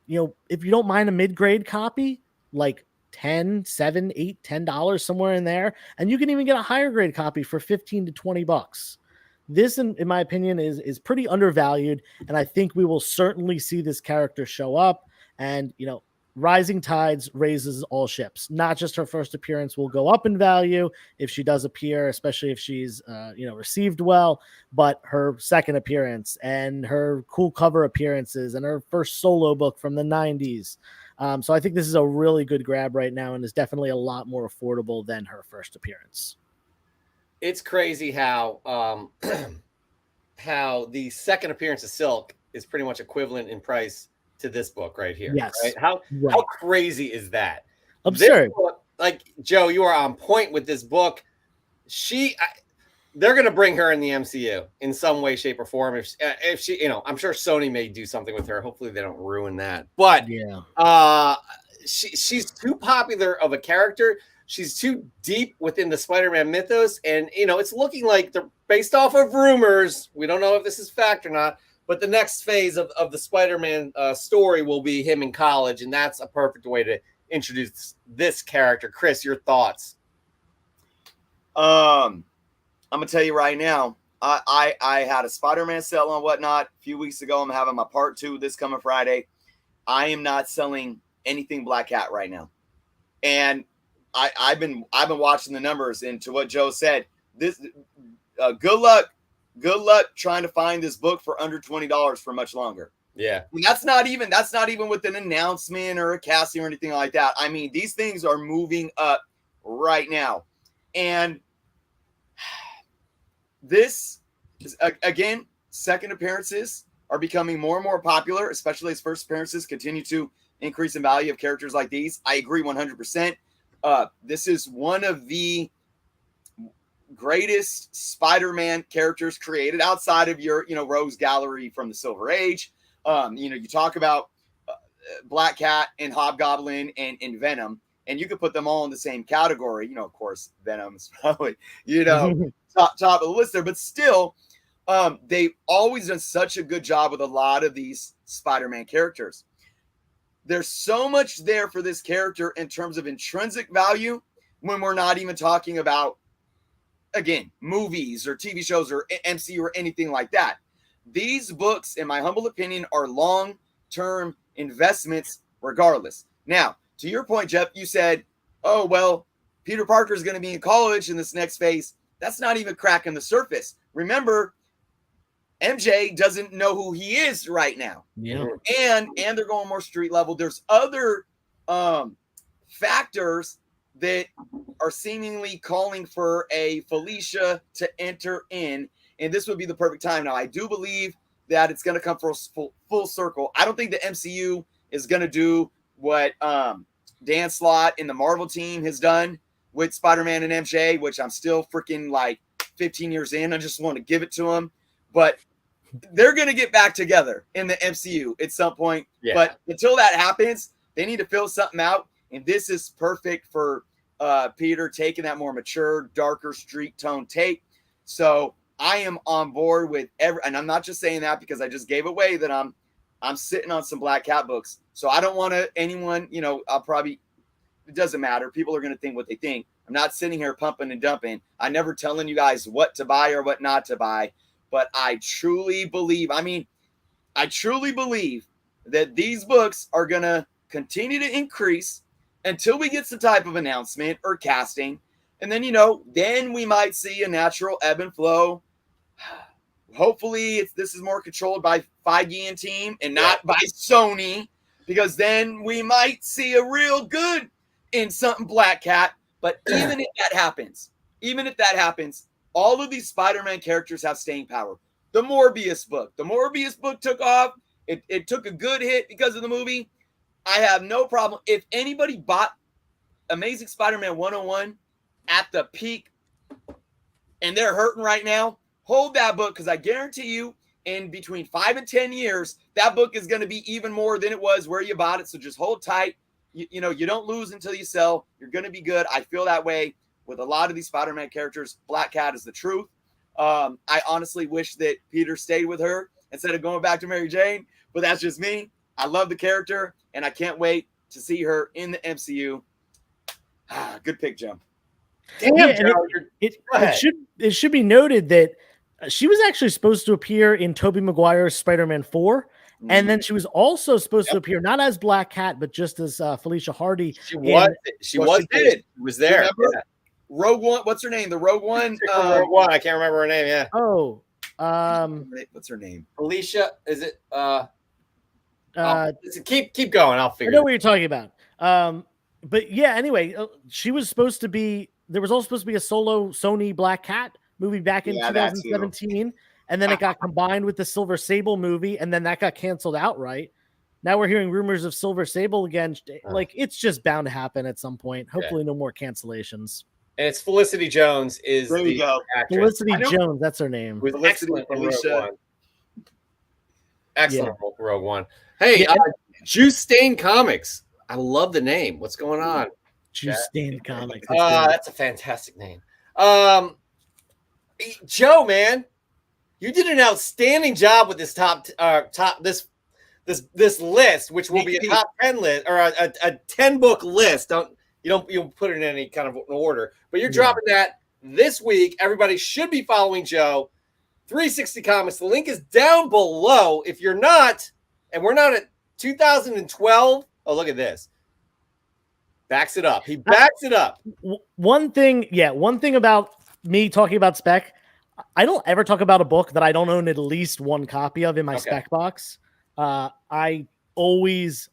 if you don't mind a mid-grade copy, like $10, $7, $8, $10, somewhere in there. And you can even get a higher grade copy for $15 to $20. This, in my opinion, is pretty undervalued. And I think we will certainly see this character show up. And, rising tides raises all ships. Not just her first appearance will go up in value if she does appear, especially if she's, received well, but her second appearance and her cool cover appearances and her first solo book from the 90s. So I think this is a really good grab right now and is definitely a lot more affordable than her first appearance. It's crazy how how the second appearance of Silk is pretty much equivalent in price to this book right here. Yes. Right? How crazy is that? Absurd. Book, like, Joe, you are on point with this book. They're going to bring her in the MCU in some way, shape, or form. If she, I'm sure Sony may do something with her. Hopefully they don't ruin that. But yeah, she's too popular of a character. She's too deep within the Spider-Man mythos. And, it's looking like they're based off of rumors. We don't know if this is fact or not. But the next phase of the Spider-Man story will be him in college, and that's a perfect way to introduce this character. Chris, your thoughts? I'm gonna tell you right now, I had a Spider-Man sale on Whatnot a few weeks ago. I'm having my part 2 this coming Friday. I am not selling anything Black Cat right now, and I've been watching the numbers. And to what Joe said, this good luck trying to find this book for under $20 for much longer. Yeah, I mean, that's not even with an announcement or a casting or anything like that. I mean, these things are moving up right now, and this is, again, second appearances are becoming more and more popular, especially as first appearances continue to increase in value of characters like these. I agree 100%. This is one of the greatest Spider-Man characters created outside of your, Rogues Gallery from the Silver Age. You talk about Black Cat and Hobgoblin and Venom, and you could put them all in the same category. Of course, Venom's probably, top of the list there, but still, they've always done such a good job with a lot of these Spider-Man characters. There's so much there for this character in terms of intrinsic value when we're not even talking about, again, movies or TV shows or MCU or anything like that. These books, in my humble opinion, are long-term investments regardless. Now, to your point, Jeff, you said, oh, well, Peter Parker is going to be in college in this next phase. That's not even cracking the surface. Remember, MJ doesn't know who he is right now. Yeah. And they're going more street level. There's other factors that are seemingly calling for a Felicia to enter in. And this would be the perfect time. Now, I do believe that it's going to come full circle. I don't think the MCU is going to do what Dan Slott and the Marvel team has done with Spider-Man and MJ, which I'm still freaking like 15 years in. I just want to give it to them. But they're going to get back together in the MCU at some point. Yeah. But until that happens, they need to fill something out. And this is perfect for Peter taking that more mature, darker street tone take. So I am on board with and I'm not just saying that because I just gave away that I'm sitting on some Black Cat books. So I don't want anyone, I'll probably, it doesn't matter. People are going to think what they think. I'm not sitting here pumping and dumping. I'm never telling you guys what to buy or what not to buy. But I truly believe that these books are going to continue to increase until we get some type of announcement or casting. And then, then we might see a natural ebb and flow. Hopefully this is more controlled by Feige and team and not by Sony, because then we might see a real good in something Black Cat. But even if that happens, all of these Spider-Man characters have staying power. The Morbius book took off. It took a good hit because of the movie. I have no problem. If anybody bought Amazing Spider-Man 101 at the peak and they're hurting right now, hold that book, because I guarantee you in between 5 and 10 years, that book is going to be even more than it was where you bought it. So just hold tight. You don't lose until you sell. You're going to be good. I feel that way with a lot of these Spider-Man characters. Black Cat is the truth. I honestly wish that Peter stayed with her instead of going back to Mary Jane, but that's just me. I love the character, and I can't wait to see her in the MCU. Good pick, Jim. Damn, Joe, it should be noted that she was actually supposed to appear in Tobey Maguire's Spider-Man 4, and then she was also supposed to appear not as Black Cat, but just as Felicia Hardy. She was there. Yeah. Rogue One. What's her name? The Rogue One. Rogue One. I can't remember her name. Yeah. Oh. What's her name? Felicia. Is it? Keep going. I'll figure. I know what you're talking about. But yeah. Anyway, she was supposed to be. There was also supposed to be a solo Sony Black Cat movie back in 2017, and then it got combined with the Silver Sable movie, and then that got canceled outright. Now we're hearing rumors of Silver Sable again. Like, it's just bound to happen at some point. Hopefully, no more cancellations. And it's Felicity Jones is the actress. Felicity Jones, that's her name. With excellent Rogue One. Excellent Rogue One. Hey, Juice Stain Comics. I love the name. What's going on? Juice Stain Comics. That's a fantastic name. Joe, man, you did an outstanding job with this this list, which will be a top 10 list or a 10 book list. You don't put it in any kind of order, but you're dropping that this week. Everybody should be following Joe. 360 Comics. The link is down below. If you're not, and we're not at 2012. Oh, look at this. Backs it up. He backs it up. One thing about me talking about Spec, I don't ever talk about a book that I don't own at least one copy of in my Spec box. I always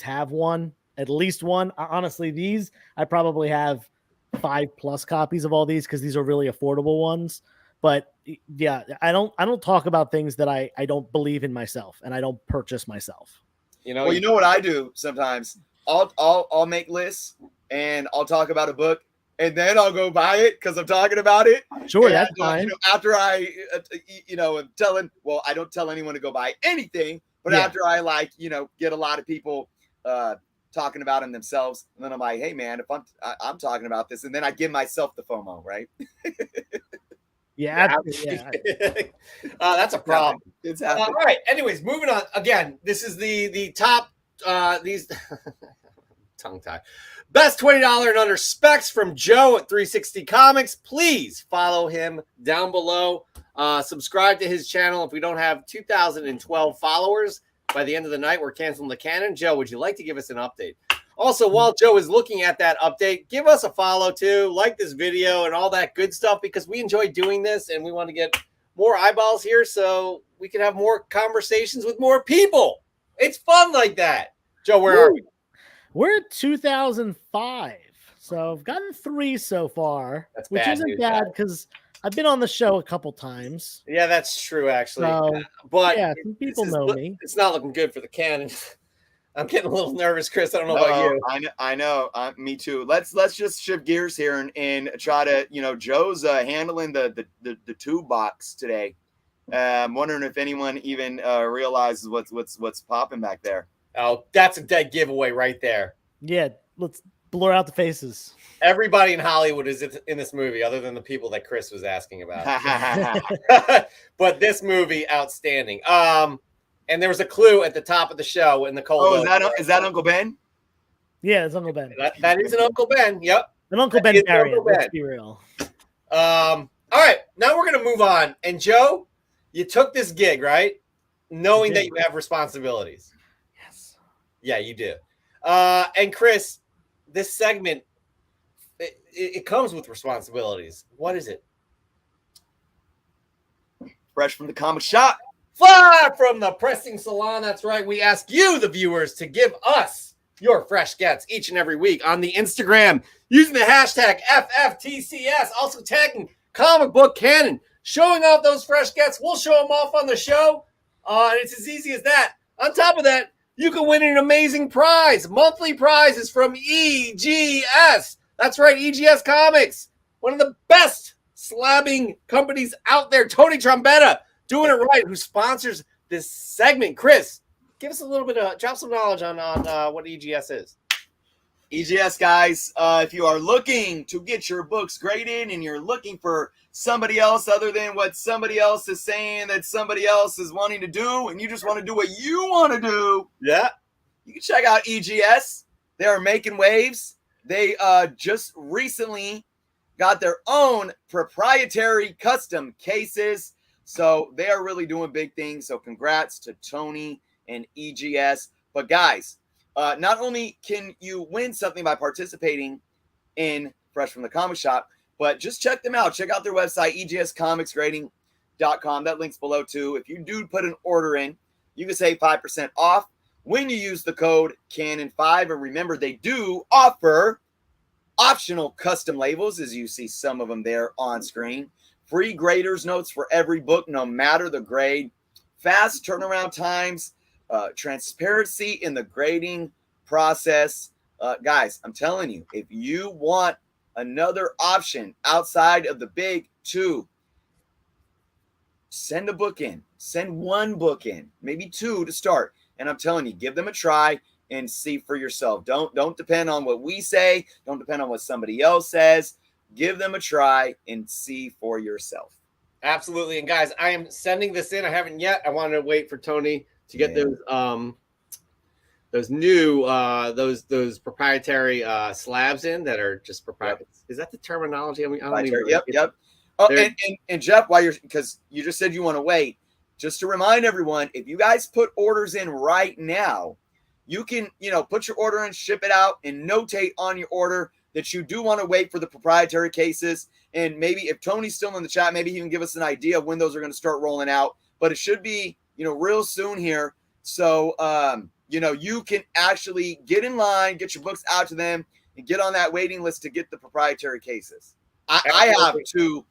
have one, at least one. Honestly, these, I probably have 5+ copies of all these because these are really affordable ones. But yeah, I don't talk about things that I don't believe in myself and I don't purchase myself. You know what I do sometimes? I'll make lists and I'll talk about a book and then I'll go buy it because I'm talking about it. Sure, and, that's fine. After I, am telling, well, I don't tell anyone to go buy anything, but after I get a lot of people talking about them themselves, and then I'm like, hey man, if I'm talking about this, and then I give myself the FOMO, right? Yeah. That's a problem. It's happening. All right. Anyways, moving on. Again, this is the top these tongue tie best $20 and under specs from Joe at 360 Comics. Please follow him down below. Subscribe to his channel. If we don't have 2012 followers by the end of the night, we're canceling the canon. Joe, would you like to give us an update? Also, while Joe is looking at that update, give us a follow too, like this video and all that good stuff, because we enjoy doing this and we want to get more eyeballs here so we can have more conversations with more people. It's fun like that. Joe, where are we? We're at 2005. So I've gotten 3 so far, which isn't bad because I've been on the show a couple times. Yeah, that's true, actually. So, but yeah, some people know me. It's not looking good for the canon. I'm getting a little nervous, Chris. I don't know about you. I know. Me too. Let's just shift gears here and try to, Joe's handling the tube box today. I'm wondering if anyone even realizes what's popping back there. Oh, that's a dead giveaway right there. Yeah, let's blur out the faces. Everybody in Hollywood is in this movie, other than the people that Chris was asking about. But this movie, outstanding. And there was a clue at the top of the show in the cold. Oh, is that Uncle Ben? Yeah, it's Uncle Ben. That is an Uncle Ben. Yep. An Uncle Ben variant. Let's be real. All right, now we're gonna move on. And Joe, you took this gig, right? Knowing that you have responsibilities. Yes. Yeah, you do. And Chris, this segment, it comes with responsibilities. What is it? Fresh from the comic shop. Fly from the pressing salon. That's right. We ask you, the viewers, to give us your fresh gets each and every week on the Instagram using the hashtag FFTCS. Also tagging Comic Book Canon, showing off those fresh gets. We'll show them off on the show. And it's as easy as that. On top of that, you can win an amazing prize. Monthly prizes from EGS. That's right, EGS Comics. One of the best slabbing companies out there. Tony Trombetta doing it right, who sponsors this segment. Chris, give us a little bit of, drop some knowledge on what EGS is. EGS, guys, if you are looking to get your books graded and you're looking for somebody else other than what somebody else is saying that somebody else is wanting to do, and you just want to do what you want to do, yeah, you can check out EGS. They are making waves. They just recently got their own proprietary custom cases. So they are really doing big things. So congrats to Tony and EGS. But guys, not only can you win something by participating in Fresh from the Comic Shop, but just check them out. Check out their website, egscomicsgrading.com. That link's below too. If you do put an order in, you can save 5% off when you use the code Canon5. And remember, they do offer optional custom labels, as you see some of them there on screen. Free grader's notes for every book, no matter the grade. Fast turnaround times, transparency in the grading process. Guys, I'm telling you, if you want another option outside of the big two, send a book in. Send one book in, maybe 2 to start. And I'm telling you, give them a try and see for yourself. Don't depend on what we say. Don't depend on what somebody else says. Give them a try and see for yourself. Absolutely. And guys, I am sending this in. I haven't yet. I wanted to wait for Tony to get those new those proprietary slabs in that are just proprietary. Is that the terminology? I mean, I don't even Yep. Oh, and Jeff, because you just said you want to wait, just to remind everyone, if you guys put orders in right now, you can, put your order in, ship it out, and notate on your order that you do want to wait for the proprietary cases. And maybe if Tony's still in the chat, maybe he can give us an idea of when those are going to start rolling out. But it should be, real soon here. So, you can actually get in line, get your books out to them, and get on that waiting list to get the proprietary cases. I have two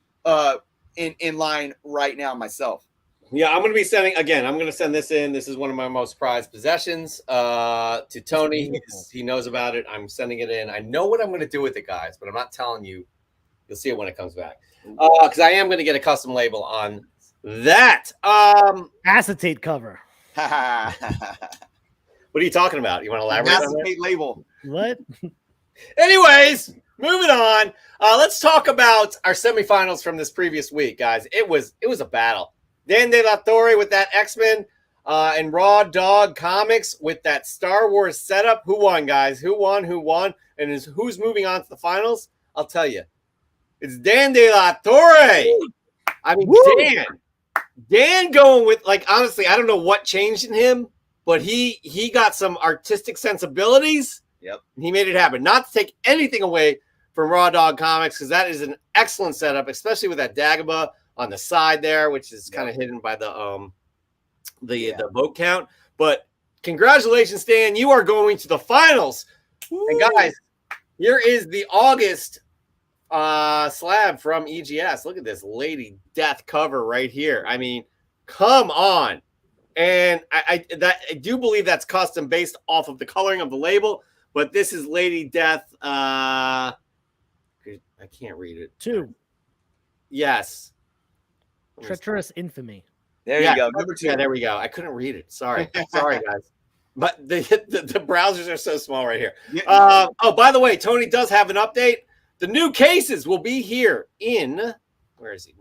in line right now myself. Yeah, I'm going to be sending again. I'm going to send this in. This is one of my most prized possessions to Tony. He knows about it. I'm sending it in. I know what I'm going to do with it, guys, but I'm not telling you. You'll see it when it comes back. Because I am going to get a custom label on that. Acetate cover. What are you talking about? You want to elaborate on that? Acetate label. What? Anyways, moving on. Let's talk about our semifinals from this previous week, guys. It was a battle. Dan De La Torre with that X-Men and Raw Dog Comics with that Star Wars setup. Who won, guys? Who won? And who's moving on to the finals? I'll tell you. It's Dan De La Torre. I mean, Woo! Dan going with, honestly, I don't know what changed in him, but he got some artistic sensibilities. Yep. And he made it happen. Not to take anything away from Raw Dog Comics, because that is an excellent setup, especially with that Dagobah on the side there, which is kind of hidden by the vote count. But congratulations, Dan. You are going to the finals. Woo! And guys, here is the August slab from EGS. Look at this Lady Death cover right here. I mean, come on. And I do believe that's custom based off of the coloring of the label, but this is Lady Death. I can't read it. 2. Yes. Treacherous Infamy. There you go. Number 2. Yeah, there we go. I couldn't read it. Sorry, guys. But the browsers are so small right here. By the way, Tony does have an update. The new cases will be here in where is he?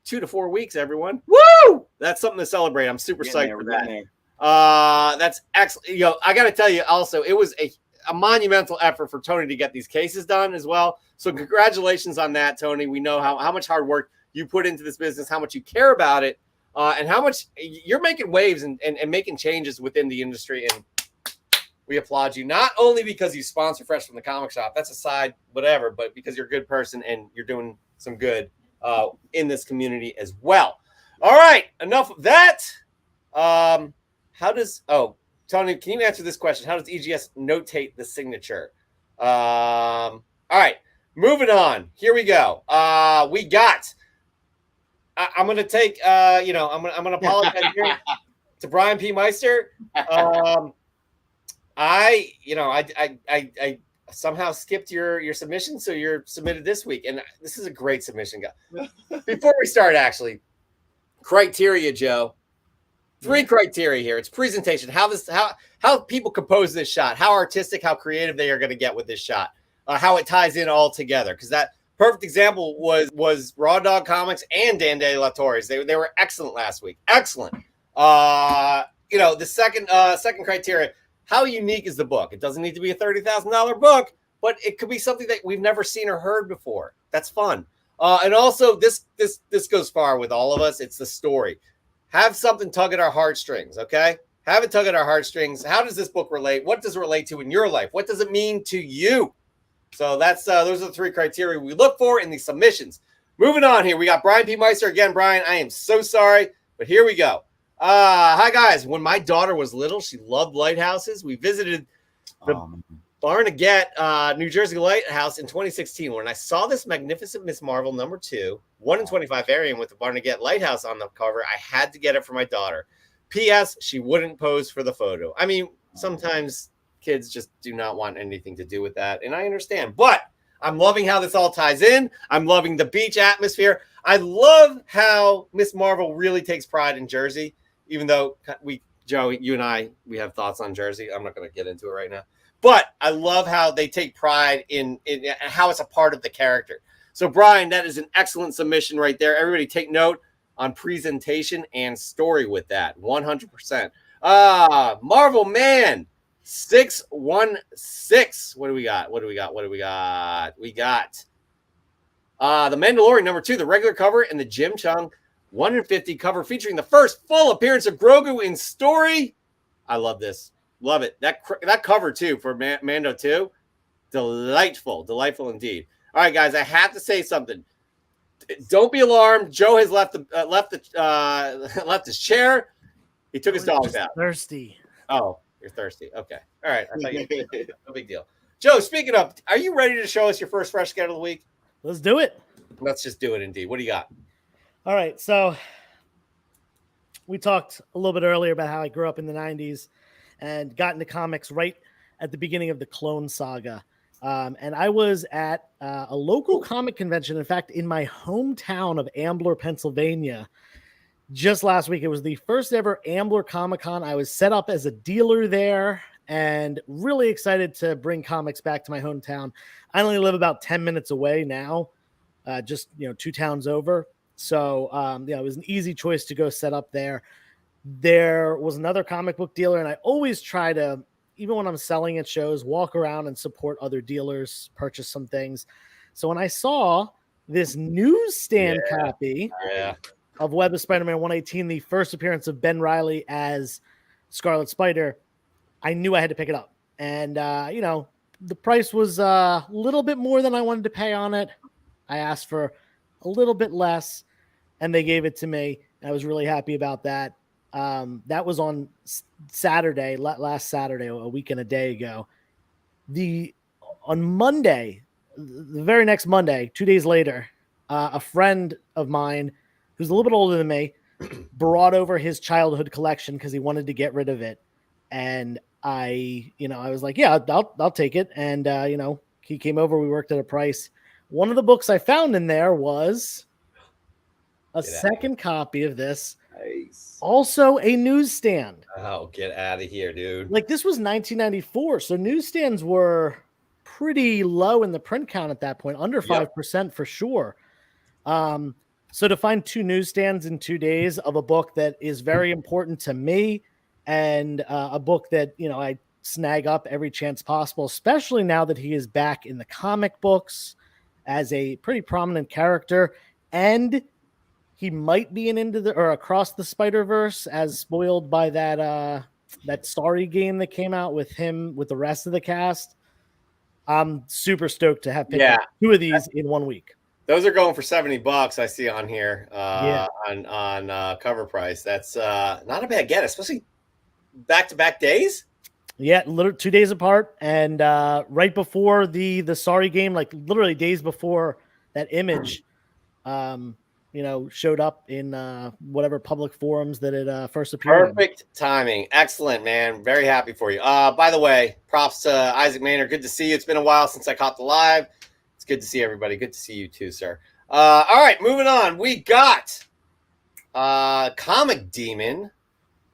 2 to 4 weeks, everyone. Woo! That's something to celebrate. I'm super psyched for that. That's excellent. I got to tell you also, it was a monumental effort for Tony to get these cases done as well. So congratulations on that, Tony. We know how much hard work you put into this business, how much you care about it, and how much you're making waves and making changes within the industry. And we applaud you, not only because you sponsor Fresh from the Comic Shop, that's a side, whatever, but because you're a good person and you're doing some good in this community as well. All right, enough of that. Tony, can you answer this question? How does EGS notate the signature? All right, moving on. Here we go. We got. I'm gonna take. I'm gonna apologize here to Brian P. Meister. I somehow skipped your submission, so you're submitted this week, and this is a great submission, guy. Before we start, actually, criteria, Joe. 3 criteria here. It's presentation, how people compose this shot, how artistic, how creative they are going to get with this shot, how it ties in all together. Because that perfect example was Raw Dog Comics and Dan De La Torre's. They were excellent last week. Excellent. The second criteria. How unique is the book? It doesn't need to be a $30,000 book, but it could be something that we've never seen or heard before. That's fun. And also, this goes far with all of us. It's the story. Have something tug at our heartstrings, okay? Have it tug at our heartstrings. How does this book relate? What does it relate to in your life? What does it mean to you? So those are the 3 criteria we look for in these submissions. Moving on here, we got Brian P. Meister again. Brian, I am so sorry, but here we go. Hi guys. When my daughter was little, she loved lighthouses. We visited the Barnegat, New Jersey Lighthouse in 2016. When I saw this magnificent Miss Marvel #2, 1 in 25 variant with the Barnegat Lighthouse on the cover, I had to get it for my daughter. P.S. She wouldn't pose for the photo. I mean, sometimes kids just do not want anything to do with that, and I understand. But I'm loving how this all ties in. I'm loving the beach atmosphere. I love how Miss Marvel really takes pride in Jersey, even though Joe, you and I, we have thoughts on Jersey. I'm not going to get into it right now. But I love how they take pride in how it's a part of the character. So, Brian, that is an excellent submission right there. Everybody take note on presentation and story with that. 100%. Marvel Man 616. What do we got? We got The Mandalorian #2, the regular cover, and the Jim Chung 150 cover featuring the first full appearance of Grogu in story. I love this. Love it. That cover, too, for Mando 2. Delightful indeed. All right, guys, I have to say something. Don't be alarmed. Joe has left his chair. He took his dogs out. Thirsty. Oh, you're thirsty. Okay. All right. I thought no big deal. Joe, speaking of, are you ready to show us your first fresh scout of the week? Let's do it. Let's just do it, indeed. What do you got? All right. So we talked a little bit earlier about how I grew up in the 90s and got into comics right at the beginning of the Clone Saga. And I was at a local comic convention, in fact, in my hometown of Ambler, Pennsylvania, just last week. It was the first ever Ambler Comic-Con. I was set up as a dealer there and really excited to bring comics back to my hometown. I only live about 10 minutes away now, just 2 towns over. So it was an easy choice to go set up there. There was another comic book dealer, and I always try to, even when I'm selling at shows, walk around and support other dealers, purchase some things. So when I saw this newsstand copy of Web of Spider-Man 118, the first appearance of Ben Reilly as Scarlet Spider, I knew I had to pick it up. And, the price was a little bit more than I wanted to pay on it. I asked for a little bit less, and they gave it to me. I was really happy about that. That was on Saturday, last Saturday, a week and a day ago. On Monday, the very next Monday, 2 days later, a friend of mine who's a little bit older than me brought over his childhood collection because he wanted to get rid of it. And I was like, yeah, I'll take it. And, he came over, we worked at a price. One of the books I found in there was a second copy of this. Nice. Also a newsstand. Oh, get out of here, dude. Like, this was 1994. So newsstands were pretty low in the print count at that point, under 5% for sure. So to find 2 newsstands in 2 days of a book that is very important to me and a book that, I snag up every chance possible, especially now that he is back in the comic books as a pretty prominent character, and he might be across the Spider-Verse as spoiled by that Starry game that came out with him with the rest of the cast. I'm super stoked to have picked up 2 of these in 1 week. Those are going for $70. I see on here on cover price. That's not a bad get, especially back-to-back days. Yeah, literally 2 days apart, and right before the Sorry game, like literally days before that image, showed up in whatever public forums that it first appeared. Perfect timing, excellent, man. Very happy for you. By the way, props to Isaac Maynard. Good to see you. It's been a while since I caught the live. It's good to see everybody. Good to see you too, sir. All right, moving on. We got Comic Demon.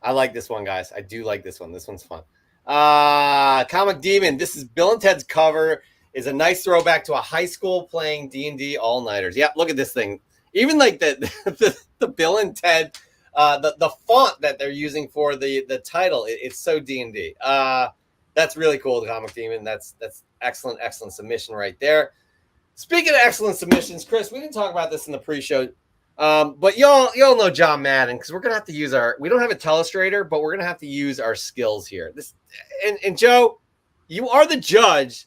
I like this one, guys. I do like this one. This one's fun. Comic Demon. This is Bill and Ted's cover. Is a nice throwback to a high school playing D&D all-nighters. Yeah, look at this thing. Even like the Bill and Ted, the font that they're using for the title, it's so D&D. That's really cool, the Comic Demon. That's excellent submission right there. Speaking of excellent submissions, Chris, we didn't talk about this in the pre-show. But y'all know John Madden, because we're gonna have to use we don't have a telestrator, but we're gonna have to use our skills here. And Joe, you are the judge,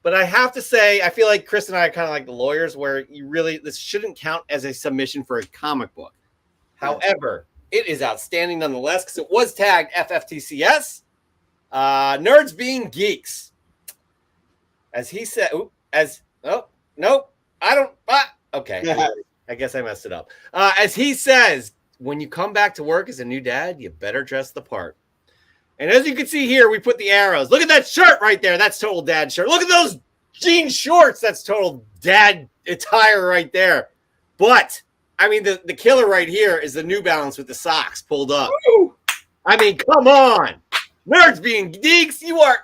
but I have to say, I feel like Chris and I are kind of like the lawyers, where this shouldn't count as a submission for a comic book. However, it is outstanding nonetheless, because it was tagged FFTCS, nerds being geeks. As he said, okay. I guess I messed it up. As he says, when you come back to work as a new dad, you better dress the part. And as you can see here, we put the arrows. Look at that shirt right there. That's total dad shirt. Look at those jean shorts. That's total dad attire right there. But, I mean, the killer right here is the New Balance with the socks pulled up. Woo! I mean, come on. Nerds being geeks, you're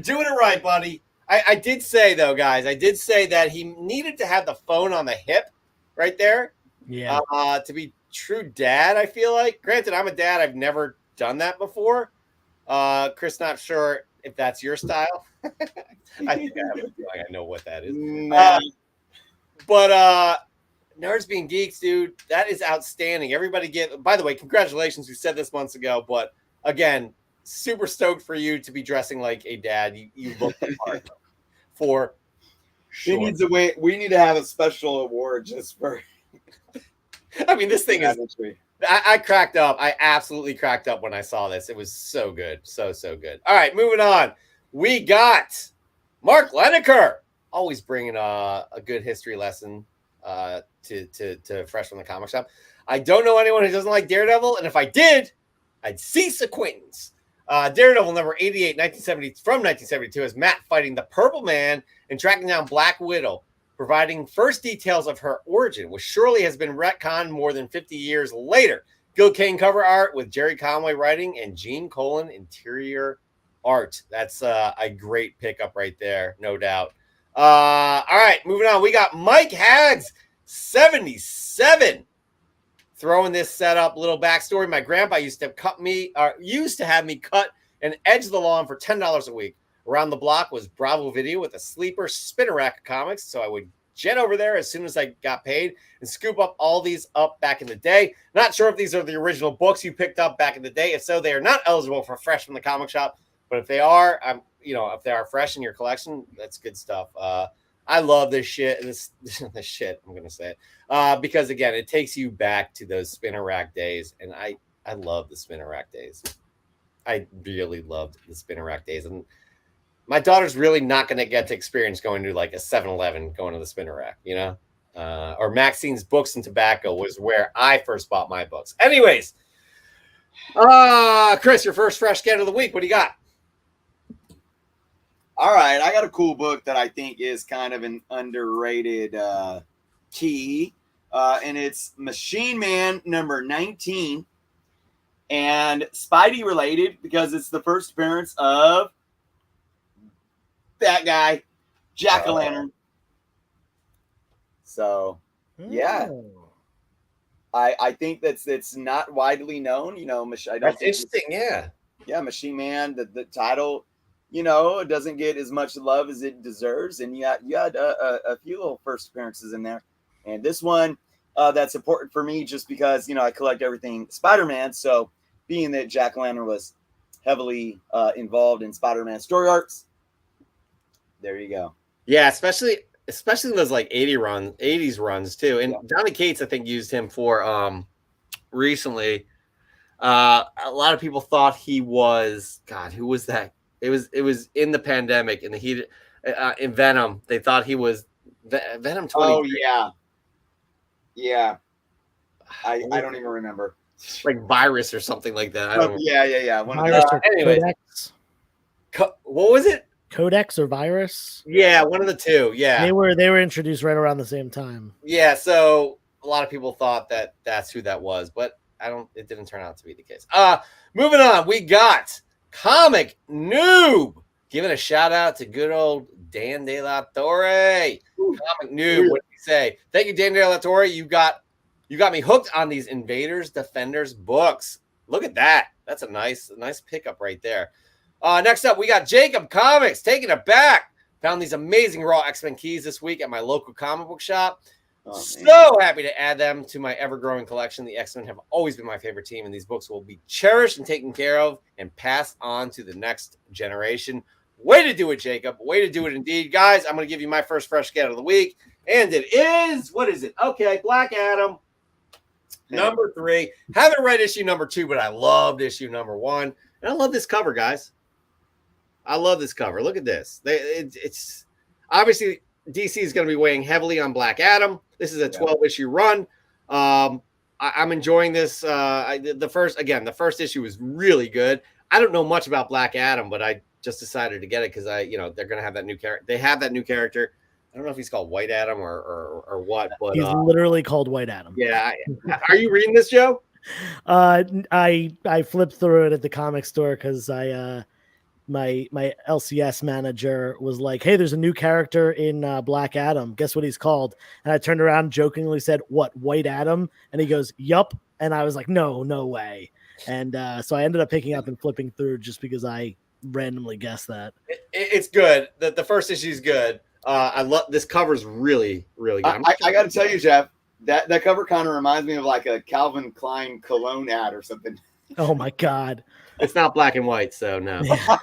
doing it right, buddy. I did say, though, guys, that he needed to have the phone on the hip right there. Yeah. To be true dad, I feel like. Granted, I'm a dad. I've never done that before. Chris, not sure if that's your style. I think I know what that is. But Nerds Being Geeks, dude, that is outstanding. Everybody by the way, congratulations. We said this months ago, but again, super stoked for you to be dressing like a dad. You look the part for sure. We need to have a special award just for. I mean, this thing is. I cracked up. I absolutely cracked up when I saw this. It was so good. So good. All right, moving on. We got Mark Lineker, always bringing a good history lesson to Fresh from the Comic Shop. I don't know anyone who doesn't like Daredevil, and if I did, I'd cease acquaintance. Daredevil number 88, 1972, has Matt fighting the Purple Man and tracking down Black Widow, providing first details of her origin, which surely has been retconned more than 50 years later. Gil Kane cover art with Jerry Conway writing and Gene Colan interior art. That's a great pickup right there, no doubt. All right, moving on. We got Mike Hags, 77. Throwing this setup, little backstory. My grandpa used to have me cut and edge the lawn for $10 a week. Around the block was Bravo Video with a sleeper spinner rack of comics, so I would jet over there as soon as I got paid and scoop up all these up back in the day. Not sure if these are the original books you picked up back in the day. If so, they are not eligible for Fresh from the Comic Shop. But if they are, if they are fresh in your collection, that's good stuff. I love this shit. This shit, I'm gonna say it because again, it takes you back to those spinner rack days, and I love the spinner rack days. I really loved the spinner rack days, and my daughter's really not going to get to experience going to like a 7-Eleven, going to the spinner rack, or Maxine's Books and Tobacco was where I first bought my books. Anyways, Chris, your first fresh get of the week. What do you got? All right, I got a cool book that I think is kind of an underrated key, and it's Machine Man number 19, and Spidey related because it's the first appearance of that guy, Jack-o'-lantern. So, yeah. I think it's not widely known. That's interesting. Yeah, Machine Man. The title, it doesn't get as much love as it deserves, and you had a few little first appearances in there, and this one that's important for me just because I collect everything Spider-Man. So, being that Jack-o'-lantern was heavily involved in Spider-Man story arcs. There you go. Yeah, especially those like 80s runs too. And Donny Cates, I think, used him for recently. A lot of people thought he was who was that? It was in the pandemic in the heat in Venom. They thought he was Venom 20. Oh yeah. I don't even remember. Like Virus or something like that. I don't know. Yeah. Anyways, what was it? Codex or Virus? Yeah, one of the two. Yeah, they were introduced right around the same time. Yeah, so a lot of people thought that that's who that was, but it didn't turn out to be the case. Moving on, we got Comic Noob giving a shout out to good old Dan De La Torre. Comic Noob, what did he say? Thank you, Dan De La Torre. You got me hooked on these Invaders Defenders books. Look at that. That's a nice pickup right there. Next up, we got Jacob Comics taking it back. Found these amazing raw X-Men keys this week at my local comic book shop. So happy to add them to my ever-growing collection. The X-Men have always been my favorite team, and these books will be cherished and taken care of and passed on to the next generation. Way to do it, Jacob. Way to do it indeed. Guys, I'm going to give you my first fresh get of the week, and it is, what is it? Okay, Black Adam, number 3. Haven't read issue number 2, but I loved issue number 1, and I love this cover, guys. I love this cover. Look at this. It's obviously DC is going to be weighing heavily on Black Adam. This is a 12-issue run. I'm enjoying this. The first issue was really good. I don't know much about Black Adam, but I just decided to get it because they're going to have that new character. They have that new character. I don't know if he's called White Adam or what, but he's literally called White Adam. Yeah. Are you reading this, Joe? I flipped through it at the comic store because my LCS manager was like, "Hey, there's a new character in Black Adam. Guess what he's called?" And I turned around and jokingly said, "What, White Adam?" And he goes, "Yup." And I was like, "No way." And so I ended up picking up and flipping through just because I randomly guessed that. It's good. The first issue is good. I love this cover's really, really good. I got to tell you, Jeff, that cover kind of reminds me of like a Calvin Klein cologne ad or something. Oh my God. It's not black and white, so no. Yeah.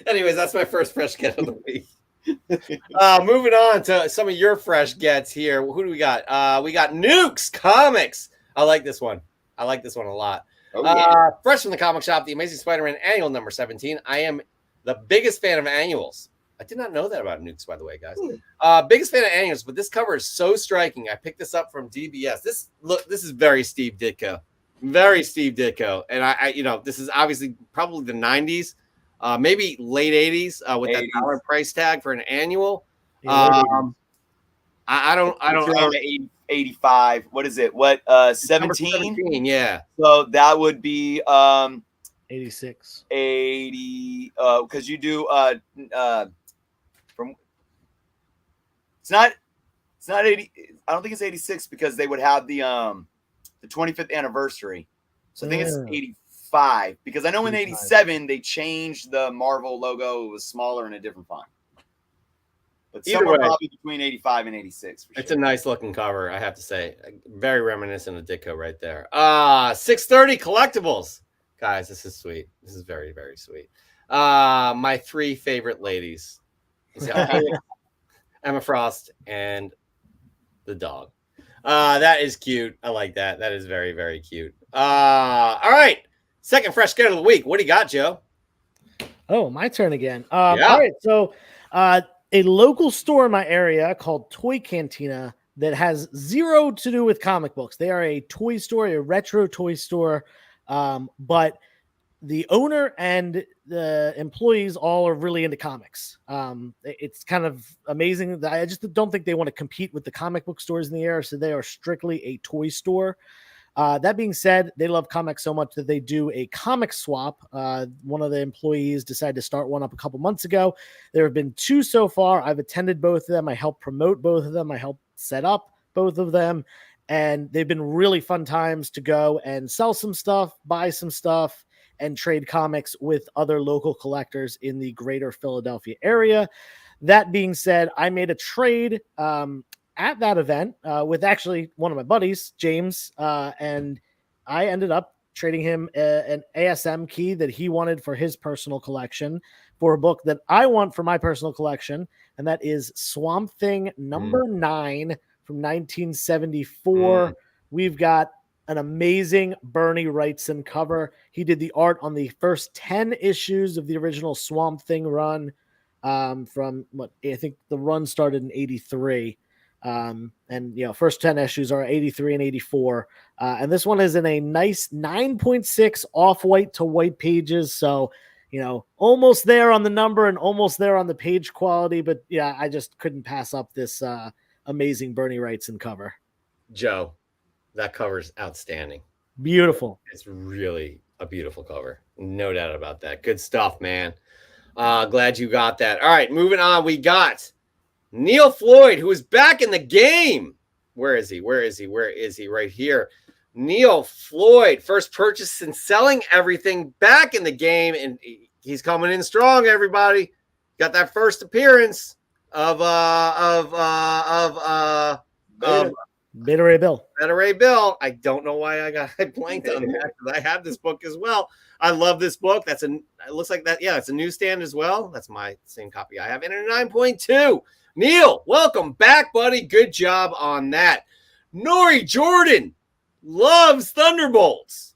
Anyways, that's my first fresh get of the week. Moving on to some of your fresh gets here. Who do we got? We got Nukes Comics. I like this one. I like this one a lot. Oh, yeah. Fresh from the comic shop, the Amazing Spider-Man annual number 17. I am the biggest fan of annuals. I did not know that about Nukes, by the way, guys. Biggest fan of annuals, but this cover is so striking. I picked this up from DBS. This is very Steve Ditko. Very Steve Ditko. And I this is obviously probably the 90s. Maybe late 80s with 80s. That dollar price tag for an annual. I don't 85. What is it? 17? Yeah. So that would be 86. 80 because you do from it's not 80. I don't think it's 86 because they would have the 25th anniversary. So I think it's 85 because I know in 87 they changed the Marvel logo. It was smaller and a different font. But somewhere probably between 85 and 86. For sure. It's a nice looking cover, I have to say. Very reminiscent of Ditko right there. 630 collectibles. Guys, this is sweet. This is very, very sweet. My three favorite ladies. Emma Frost and the dog. That is cute. I like that. That is very, very cute. All right. Second fresh get of the week. What do you got, Joe? Oh, my turn again. All right. So a local store in my area called Toy Cantina that has zero to do with comic books. They are a toy store, a retro toy store. But the owner and the employees all are really into comics. It's kind of amazing. I just don't think they want to compete with the comic book stores in the area, so they are strictly a toy store. That being said, they love comics so much that they do a comic swap. One of the employees decided to start one up a couple months ago. There have been two so far. I've attended both of them. I helped promote both of them. I helped set up both of them. And they've been really fun times to go and sell some stuff, buy some stuff, and trade comics with other local collectors in the greater Philadelphia area. That being said, I made a trade at that event with actually one of my buddies, James, and I ended up trading him an ASM key that he wanted for his personal collection for a book that I want for my personal collection, and that is Swamp Thing number 9 from 1974. We've got an amazing Bernie Wrightson cover. He did the art on the first 10 issues of the original Swamp Thing run from what I think the run started in 83. And, first 10 issues are 83 and 84. And this one is in a nice 9.6 off-white to white pages. So, almost there on the number and almost there on the page quality. But yeah, I just couldn't pass up this amazing Bernie Wrightson cover. Joe, that cover's outstanding. Beautiful. It's really a beautiful cover. No doubt about that. Good stuff, man. Glad you got that. All right, moving on. We got Neil Floyd, who is back in the game. Where is he? Right here. Neil Floyd, first purchase and selling everything, back in the game, and he's coming in strong, everybody. Got that first appearance of Beta Ray Bill. I don't know why I blanked on that because I have this book as well. I love this book. It looks like that. Yeah, it's a newsstand as well. That's my same copy I have. And a 9.2. Neil, welcome back, buddy. Good job on that. Nori Jordan loves Thunderbolts.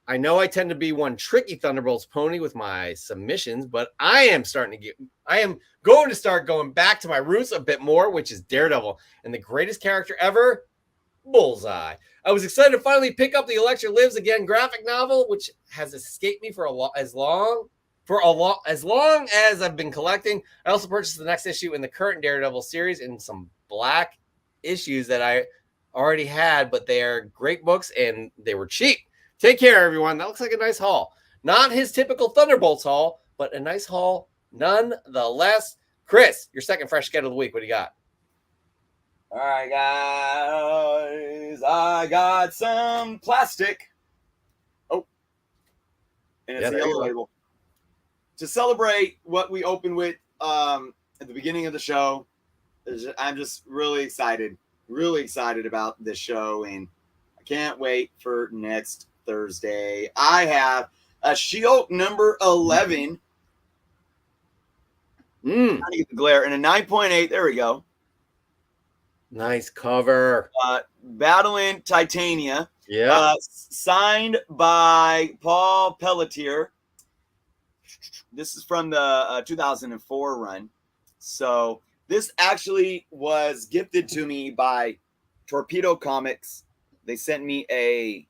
I know I tend to be one tricky Thunderbolts pony with my submissions, but I am going to start going back to my roots a bit more, which is Daredevil and the greatest character ever, Bullseye. I was excited to finally pick up the Elektra Lives Again graphic novel, which has escaped me for as long as I've been collecting. I also purchased the next issue in the current Daredevil series in some black issues that I already had, but they are great books and they were cheap. Take care, everyone. That looks like a nice haul. Not his typical Thunderbolts haul, but a nice haul nonetheless. Chris, your second fresh get of the week. What do you got? All right, guys. I got some plastic. Oh. And it's the yellow label. To celebrate what we opened with at the beginning of the show. I'm just really excited about this show, and I can't wait for next Thursday. I have a She-Hulk number 11. Trying to get the glare, and a 9.8. There we go. Nice cover. Battling Titania. Yeah. Signed by Paul Pelletier. This is from the 2004 run. So this actually was gifted to me by Torpedo Comics. They sent me a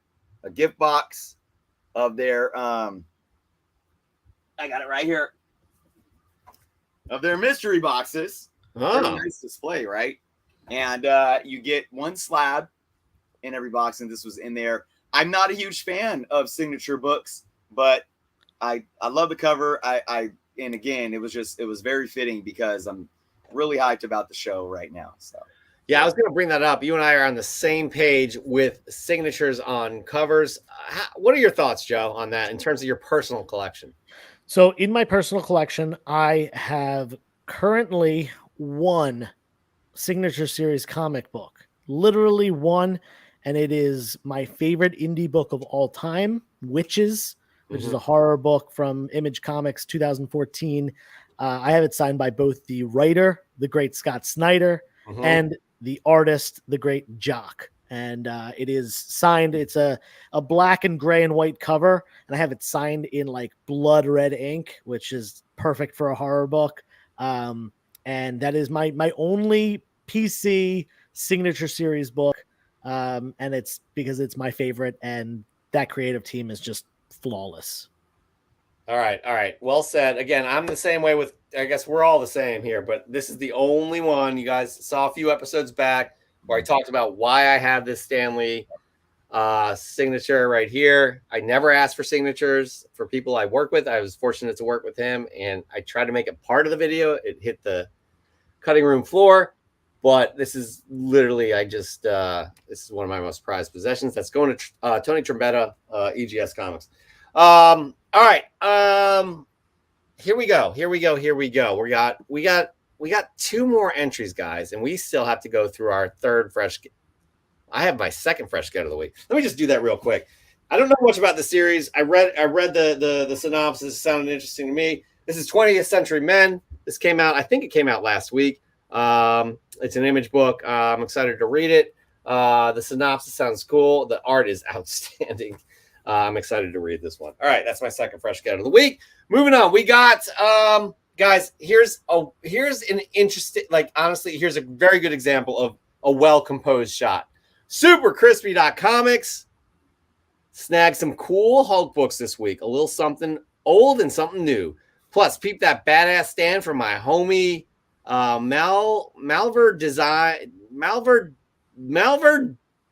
gift box of their I got it right here. Of their mystery boxes. Oh. Very nice display, right? And you get one slab in every box, and this was in there. I'm not a huge fan of signature books, but I love the cover. And again, it was very fitting because I'm really hyped about the show right now. So yeah, I was going to bring that up. You and I are on the same page with signatures on covers. What are your thoughts, Joe, on that in terms of your personal collection? So in my personal collection, I have currently one signature series comic book, literally one, and it is my favorite indie book of all time, Witches, which is a horror book from Image Comics 2014. I have it signed by both the writer, the great Scott Snyder, and the artist, the great Jock. And it is signed. It's a black and gray and white cover, and I have it signed in like blood red ink, which is perfect for a horror book. And that is my only PC signature series book. And it's because it's my favorite, and that creative team is just flawless. All right. Well said. Again, I'm the same way with, I guess we're all the same here, but this is the only one. You guys saw a few episodes back where I talked about why I have this Stanley signature right here. I never asked for signatures for people I work with. I was fortunate to work with him, and I tried to make it part of the video. It hit the cutting room floor, but this is literally, this is one of my most prized possessions. That's going to Tony Trombetta, EGS Comics. All right. Here we go. We got two more entries, guys, and we still have to go through our third fresh. I have my second fresh get of the week. Let me just do that real quick. I don't know much about the series. I read the synopsis. It sounded interesting to me. This is 20th Century Men. This came out, I think it came out last week. It's an Image book. I'm excited to read it. The synopsis sounds cool. The art is outstanding. I'm excited to read this one. All right, that's my second fresh get of the week. Moving on, we got guys. Here's an interesting, honestly, here's a very good example of a well-composed shot. Super Crispy.comics snagged some cool Hulk books this week. A little something old and something new. Plus, peep that badass stand from my homie Malvern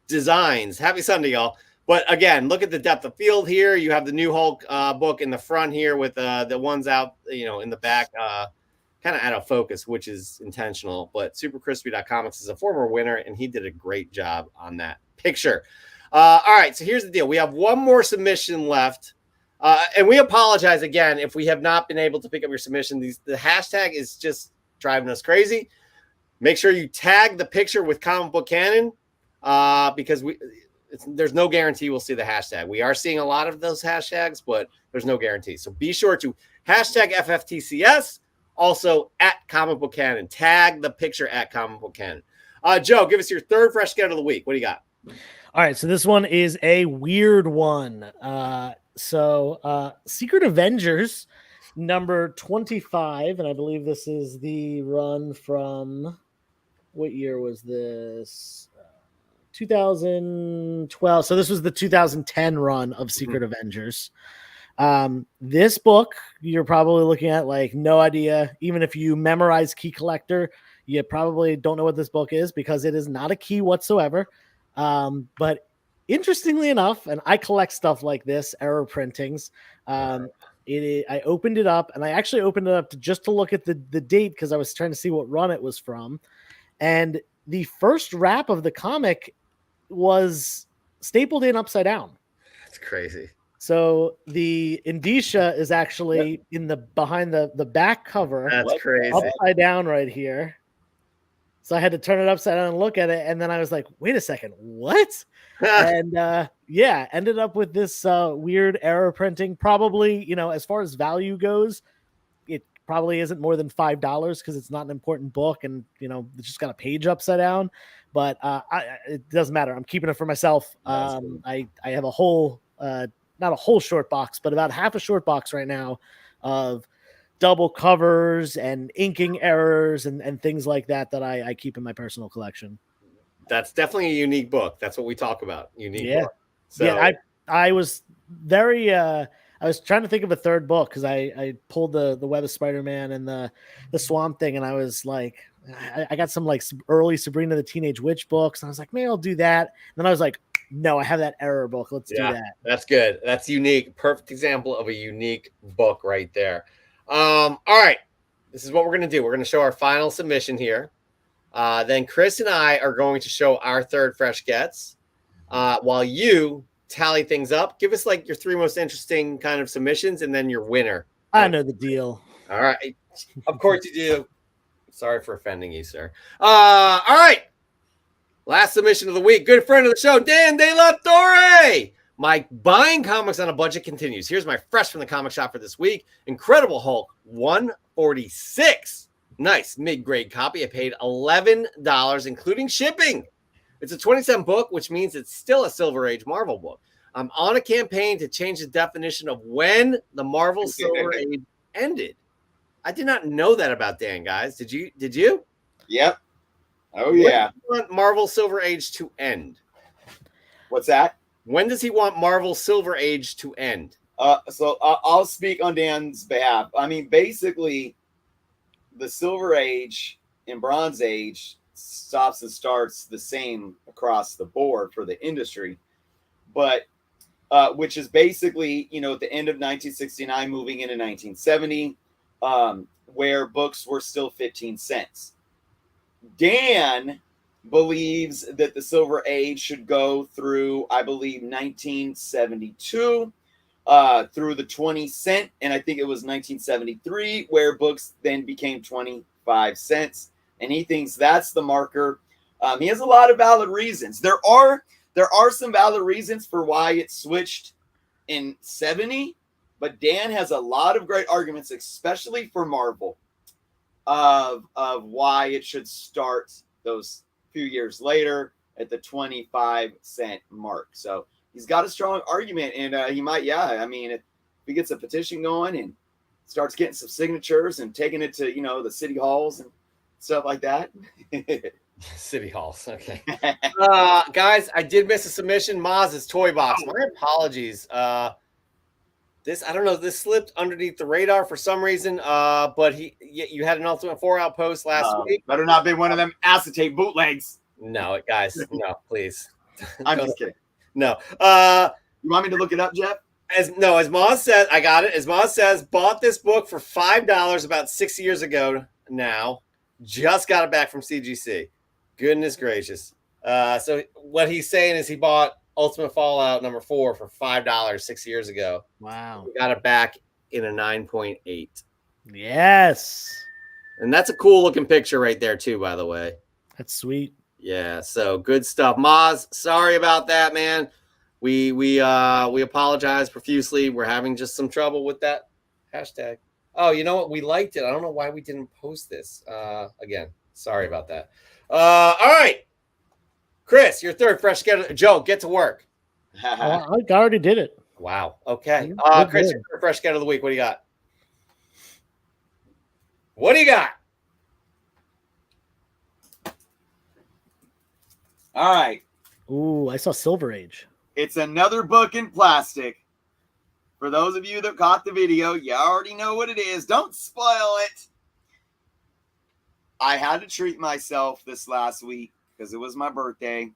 Designs. Happy Sunday, y'all. But again, look at the depth of field here. You have the new Hulk book in the front here with the ones out, in the back, kind of out of focus, which is intentional. But Super Crispy.comics is a former winner, and he did a great job on that picture. All right, so here's the deal. We have one more submission left. And we apologize again if we have not been able to pick up your submission. The hashtag is just driving us crazy. Make sure you tag the picture with Comic Book Canon because there's no guarantee we'll see the hashtag. We are seeing a lot of those hashtags, but there's no guarantee. So be sure to hashtag FFTCS, also at Comic Book Canon. Tag the picture at Comic Book Canon. Joe, give us your third fresh get of the week. What do you got? All right, so this one is a weird one. Secret Avengers number 25, and I believe this is the run from, what year was this? 2012. So this was the 2010 run of Secret Avengers. This book, you're probably looking at like no idea. Even if you memorize Key Collector, you probably don't know what this book is because it is not a key whatsoever. But interestingly enough, and I collect stuff like this, error printings. I opened it up, and I actually opened it up just to look at the date because I was trying to see what run it was from. And the first wrap of the comic was stapled in upside down. That's crazy. So the indicia is actually in the behind the back cover, That's crazy. upside down right here. So I had to turn it upside down and look at it, and then I was like, "Wait a second, what?" And yeah, ended up with this weird error printing. Probably, as far as value goes, it probably isn't more than $5 because it's not an important book, and it's just got a page upside down. But it doesn't matter. I'm keeping it for myself. I have a whole, not a whole short box, but about half a short box right now of double covers and inking errors and things like that I keep in my personal collection. That's definitely a unique book. That's what we talk about. Unique book. So yeah, I was very I was trying to think of a third book because I pulled the Web of Spider-Man and the Swamp Thing, and I was like, I got some like early Sabrina the Teenage Witch books, and I was like, maybe I'll do that. And then I was like, no, I have that error book. Let's do that. That's good. That's unique. Perfect example of a unique book right there. All right. This is what we're going to do. We're going to show our final submission here. Then Chris and I are going to show our third fresh gets while you tally things up. Give us like your three most interesting kind of submissions and then your winner. I know the deal. All right. Of course you do. Sorry for offending you, sir. All right. Last submission of the week. Good friend of the show, Dan De La Torre. My buying comics on a budget continues. Here's my fresh from the comic shop for this week. Incredible Hulk 146. Nice mid-grade copy. I paid $11, including shipping. It's a 27 book, which means it's still a Silver Age Marvel book. I'm on a campaign to change the definition of when the Marvel Silver Age ended. I did not know that about Dan, guys. Did you? Yep. Oh, yeah. When do you want Marvel Silver Age to end? What's that? When does he want Marvel Silver Age to end? So I'll speak on Dan's behalf. I mean, basically, the Silver Age and Bronze Age stops and starts the same across the board for the industry, but which is basically, at the end of 1969, moving into 1970, where books were still 15 cents. Dan believes that the Silver Age should go through, I believe, 1972 through the 20 cent, and I think it was 1973 where books then became 25 cents, and he thinks that's the marker. He has a lot of valid reasons. There are some valid reasons for why it switched in 70, but Dan has a lot of great arguments, especially for Marvel, of why it should start those few years later at the 25 cent mark. So he's got a strong argument, and he might, I mean, if he gets a petition going and starts getting some signatures and taking it to, the city halls and stuff like that. City halls. Okay. Guys, I did miss a submission. Maz's Toy Box. My apologies. This, I don't know, this slipped underneath the radar for some reason, but you had an Ultimate 4 outpost last week. Better not be one of them acetate bootlegs. No, guys, no, please. I'm just kidding. No. You want me to look it up, Jeff? As Maz says, I got it. As Maz says, bought this book for $5 about 6 years ago now. Just got it back from CGC. Goodness gracious. So what he's saying is he bought Ultimate Fallout number 4 for $5 6 years ago. Wow. We got it back in a 9.8. Yes. And that's a cool looking picture right there too, by the way. That's sweet. Yeah, so good stuff. Maz, sorry about that, man. We apologize profusely. We're having just some trouble with that hashtag. Oh, you know what? We liked it. I don't know why we didn't post this. Again, sorry about that. All right. Chris, your third fresh get. Joe, get to work. I already did it. Wow. Okay. We're Chris, good. your third fresh get of the week. What do you got? What do you got? All right. Ooh, I saw Silver Age. It's another book in plastic. For those of you that caught the video, you already know what it is. Don't spoil it. I had to treat myself this last week because it was my birthday.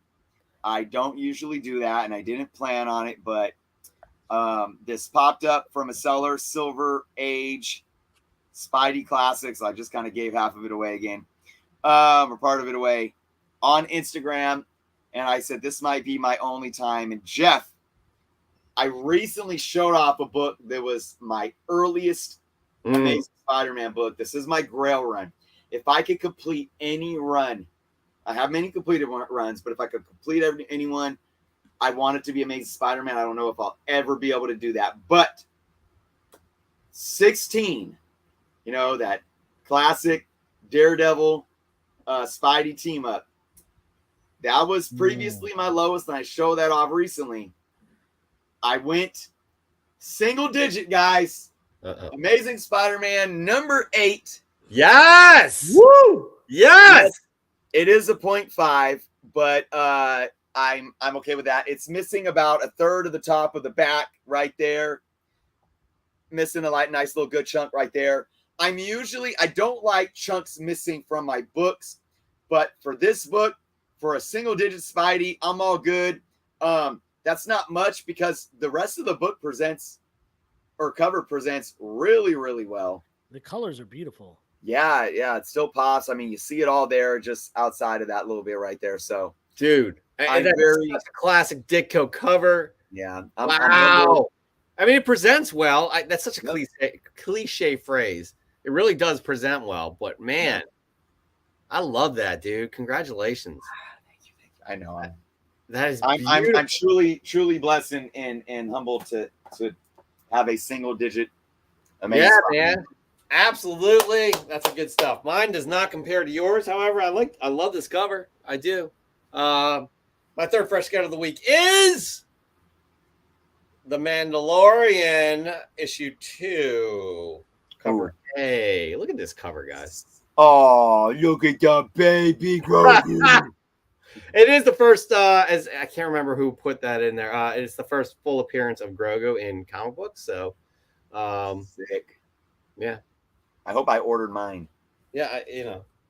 I don't usually do that, and I didn't plan on it, but this popped up from a seller, Silver Age Spidey Classics. I just kind of gave half of it away again, or part of it away on Instagram, and I said, this might be my only time. And Jeff, I recently showed off a book that was my earliest Amazing Spider-Man book. This is my Grail run. If I could complete any run, I have many completed runs, but if I could complete any one, I want it to be Amazing Spider-Man. I don't know if I'll ever be able to do that. But 16, that classic Daredevil Spidey team up. That was previously my lowest, and I showed that off recently. I went single digit, guys. Amazing Spider-Man number 8. Yes. Woo! Yes. It is a 0.5, but I'm okay with that. It's missing about a third of the top of the back right there. Missing a nice little good chunk right there. I don't like chunks missing from my books, but for this book, for a single digit Spidey, I'm all good. That's not much because the rest of the book cover presents really, really well. The colors are beautiful. Yeah, it still pops. I mean, you see it all there just outside of that little bit right there. So, dude, that's a classic Ditko cover. Yeah. Wow. I mean, it presents well. That's such a cliche phrase. It really does present well, but man, I love that, dude. Congratulations. Thank you. I know. That is I'm truly blessed and humbled to have a single digit amazing. Yeah, man. Absolutely. That's good stuff. Mine does not compare to yours. However, I love this cover. I do. My third fresh scout of the week is The Mandalorian issue 2. Cover A. Look at this cover, guys. Oh, look at that baby Grogu. It is the first, as I can't remember who put that in there. It's the first full appearance of Grogu in comic books. So, sick. Yeah. I hope I ordered mine. Yeah,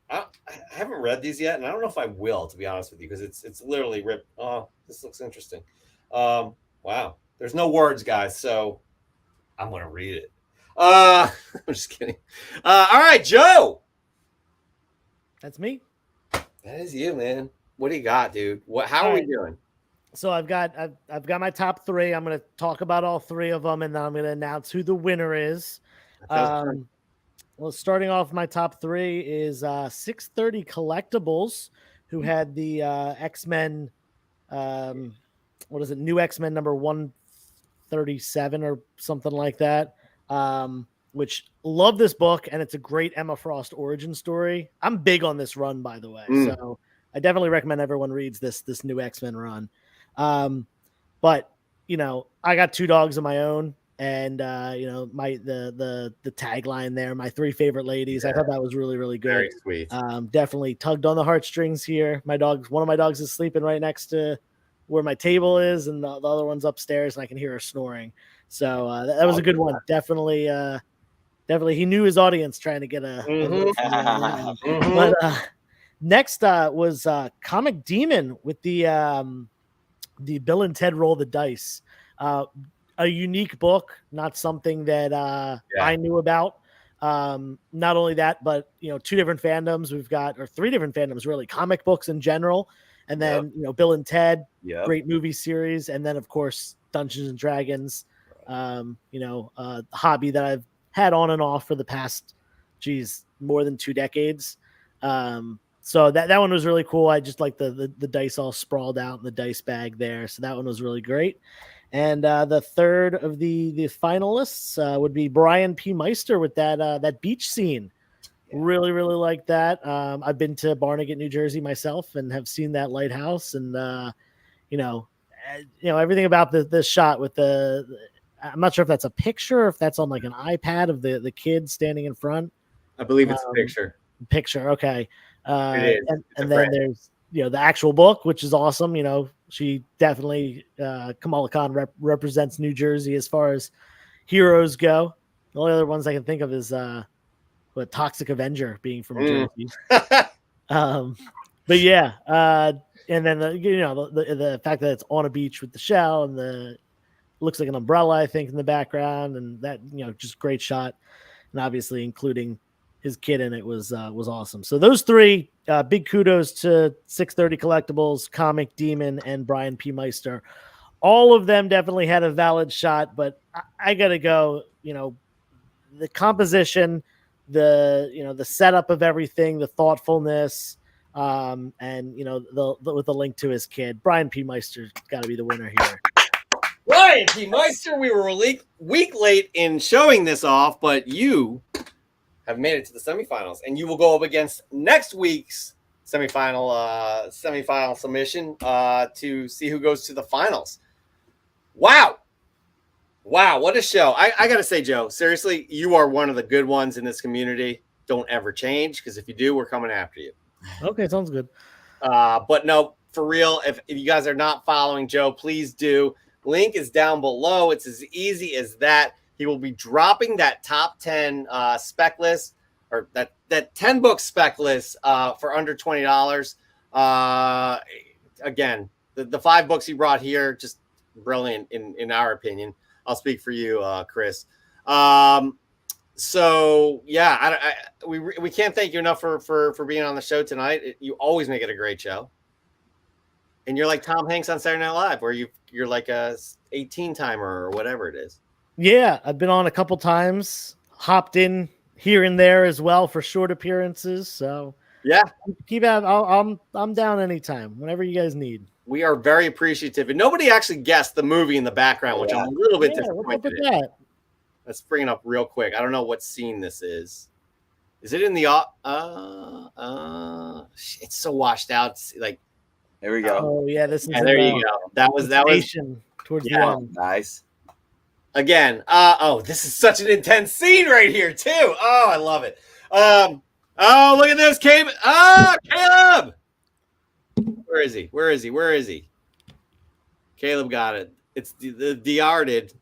I haven't read these yet, and I don't know if I will, to be honest with you, because it's literally ripped. Oh, this looks interesting. Wow. There's no words, guys, so I'm gonna read it. I'm just kidding. All right, Joe. That's me. That is you, man. What do you got, dude? How are we doing? So I've got my top 3. I'm going to talk about all 3 of them, and then I'm going to announce who the winner is. Well, starting off, my top 3 is 630 Collectibles, who had the X-Men. What is it? New X-Men number 137 or something like that. Which love this book, and it's a great Emma Frost origin story. I'm big on this run, by the way, so I definitely recommend everyone reads this new X-Men run. But I got 2 dogs of my own, and the tagline there, my 3 favorite ladies. Yeah. I thought that was really, really good. Very sweet. Definitely tugged on the heartstrings here. One of my dogs is sleeping right next to where my table is, and the other one's upstairs, and I can hear her snoring. So that was a good one. Definitely, he knew his audience, trying to get But next was Comic Demon with the Bill and Ted Roll the Dice. A unique book, not something that I knew about. Not only that, but 2 different fandoms we've got, or 3 different fandoms really, comic books in general, and then Bill and Ted, great movie series, and then of course Dungeons and Dragons. Hobby that I've had on and off for the past, more than 2 decades. So that one was really cool. I just like the dice all sprawled out in the dice bag there. So that one was really great. And the third of the finalists would be Brian P. Meister with that beach scene. Yeah. Really, really like that. I've been to Barnegat, New Jersey myself, and have seen that lighthouse. And everything about the shot with I'm not sure if that's a picture or if that's on like an iPad of the kid standing in front. I believe it's a picture. Picture, okay. It is. And then there's the actual book, which is awesome. She definitely Kamala Khan represents New Jersey as far as heroes go. The only other ones I can think of is Toxic Avenger being from Jersey. But yeah, and then the fact that it's on a beach with the shell and looks like an umbrella, I think, in the background, and that just great shot, and obviously including his kid in it was awesome. So those 3, big kudos to 630 Collectibles, Comic Demon, and Brian P. Meister. all of them definitely had a valid shot, but I got to go, the composition, the setup of everything, the thoughtfulness, and with the link to his kid. Brian P. Meister's got to be the winner here. Brian P. Meister, we were a week late in showing this off, but you have made it to the semifinals, and you will go up against next week's semifinal submission to see who goes to the finals. Wow, what a show. I gotta say, Joe, seriously, you are one of the good ones in this community. Don't ever change, because if you do, we're coming after you. Okay, sounds good. But no, for real, if you guys are not following Joe, please do. Link is down below. It's as easy as that. He will be dropping that top 10 spec list, or that 10 book spec list for under $20. Again, the 5 books he brought here, just brilliant in our opinion. I'll speak for you, Chris. So yeah, we can't thank you enough for being on the show tonight. You always make it a great show. And you're like Tom Hanks on Saturday Night Live, where you're like a 18 timer or whatever it is. Yeah, I've been on a couple times, hopped in here and there as well for short appearances. So yeah, keep at. I'm down anytime, whenever you guys need. We are very appreciative. And nobody actually guessed the movie in the background, which I'm a little bit disappointed. What's up with that? Let's bring it up real quick. I don't know what scene this is. Is it in the it's so washed out. It's like, there we go. Oh yeah, this is there you go. That was towards the end. Nice. Again, this is such an intense scene right here too. Oh, I love it. Oh, look at this, Caleb. Caleb. Where is he? Caleb got it. It's the Diarded.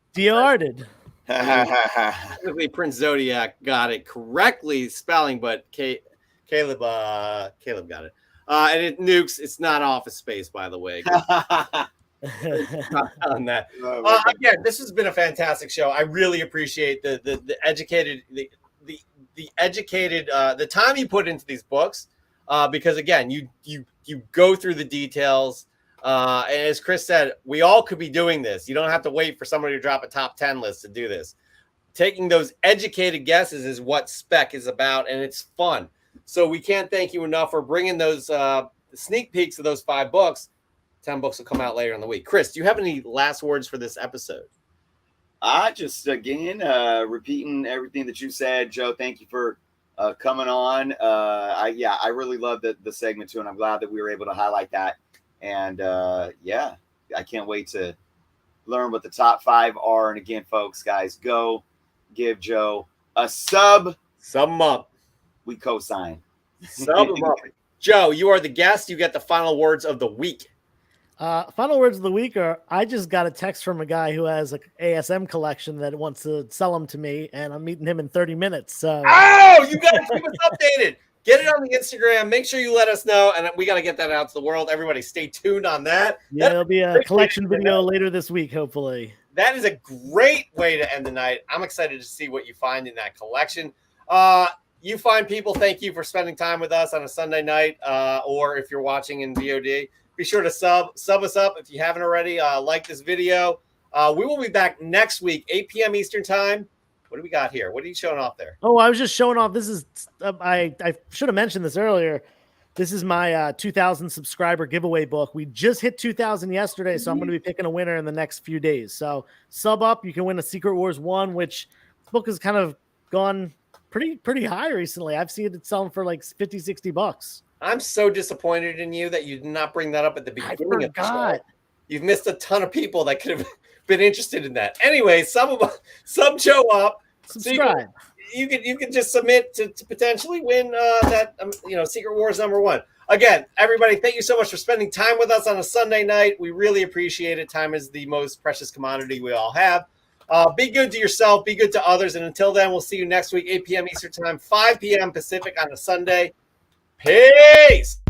Technically, Prince Zodiac got it correctly spelling, but Caleb got it. And it nukes. It's not Office Space, by the way. On that. Again, this has been a fantastic show. I really appreciate the educated the time you put into these books, because again, you go through the details. And as Chris said, we all could be doing this. You don't have to wait for somebody to drop a top 10 list to do this. Taking those educated guesses is what Spec is about, and it's fun. So we can't thank you enough for bringing those sneak peeks of those 5 books. 10 books will come out later in the week. Chris, do you have any last words for this episode? I just, again, repeating everything that you said, Joe. Thank you for coming on. I really love the segment too, and I'm glad that we were able to highlight that. And I can't wait to learn what the top 5 are. And again, folks, guys, go give Joe a sub. Sub him up. We co-sign. Sub him up. Joe, you are the guest. You get the final words of the week. Final words of the week are: I just got a text from a guy who has an ASM collection that wants to sell them to me, and I'm meeting him in 30 minutes. So, you got to keep us updated. Get it on the Instagram. Make sure you let us know, and we got to get that out to the world. Everybody, stay tuned on that. Yeah, there'll be a collection video later this week, hopefully. That is a great way to end the night. I'm excited to see what you find in that collection. You fine people, thank you for spending time with us on a Sunday night, or if you're watching in VOD. Be sure to sub us up if you haven't already. Like this video. We will be back next week, 8 p.m. Eastern time. What do we got here? What are you showing off there? Oh, I was just showing off. This is I should have mentioned this earlier. This is my 2,000 subscriber giveaway book. We just hit 2,000 yesterday, so I'm going to be picking a winner in the next few days. So sub up. You can win a Secret Wars 1, which the book has kind of gone pretty high recently. I've seen it selling for like 50, 60 bucks. I'm so disappointed in you that you did not bring that up at the beginning of the show. You've missed a ton of people that could have been interested in that. Anyway, sub Joe up. Subscribe. So you can just submit to potentially win that Secret Wars #1. Again, everybody, thank you so much for spending time with us on a Sunday night. We really appreciate it. Time is the most precious commodity we all have. Be good to yourself. Be good to others. And until then, we'll see you next week, 8 p.m. Eastern time, 5 p.m. Pacific on a Sunday. Peace.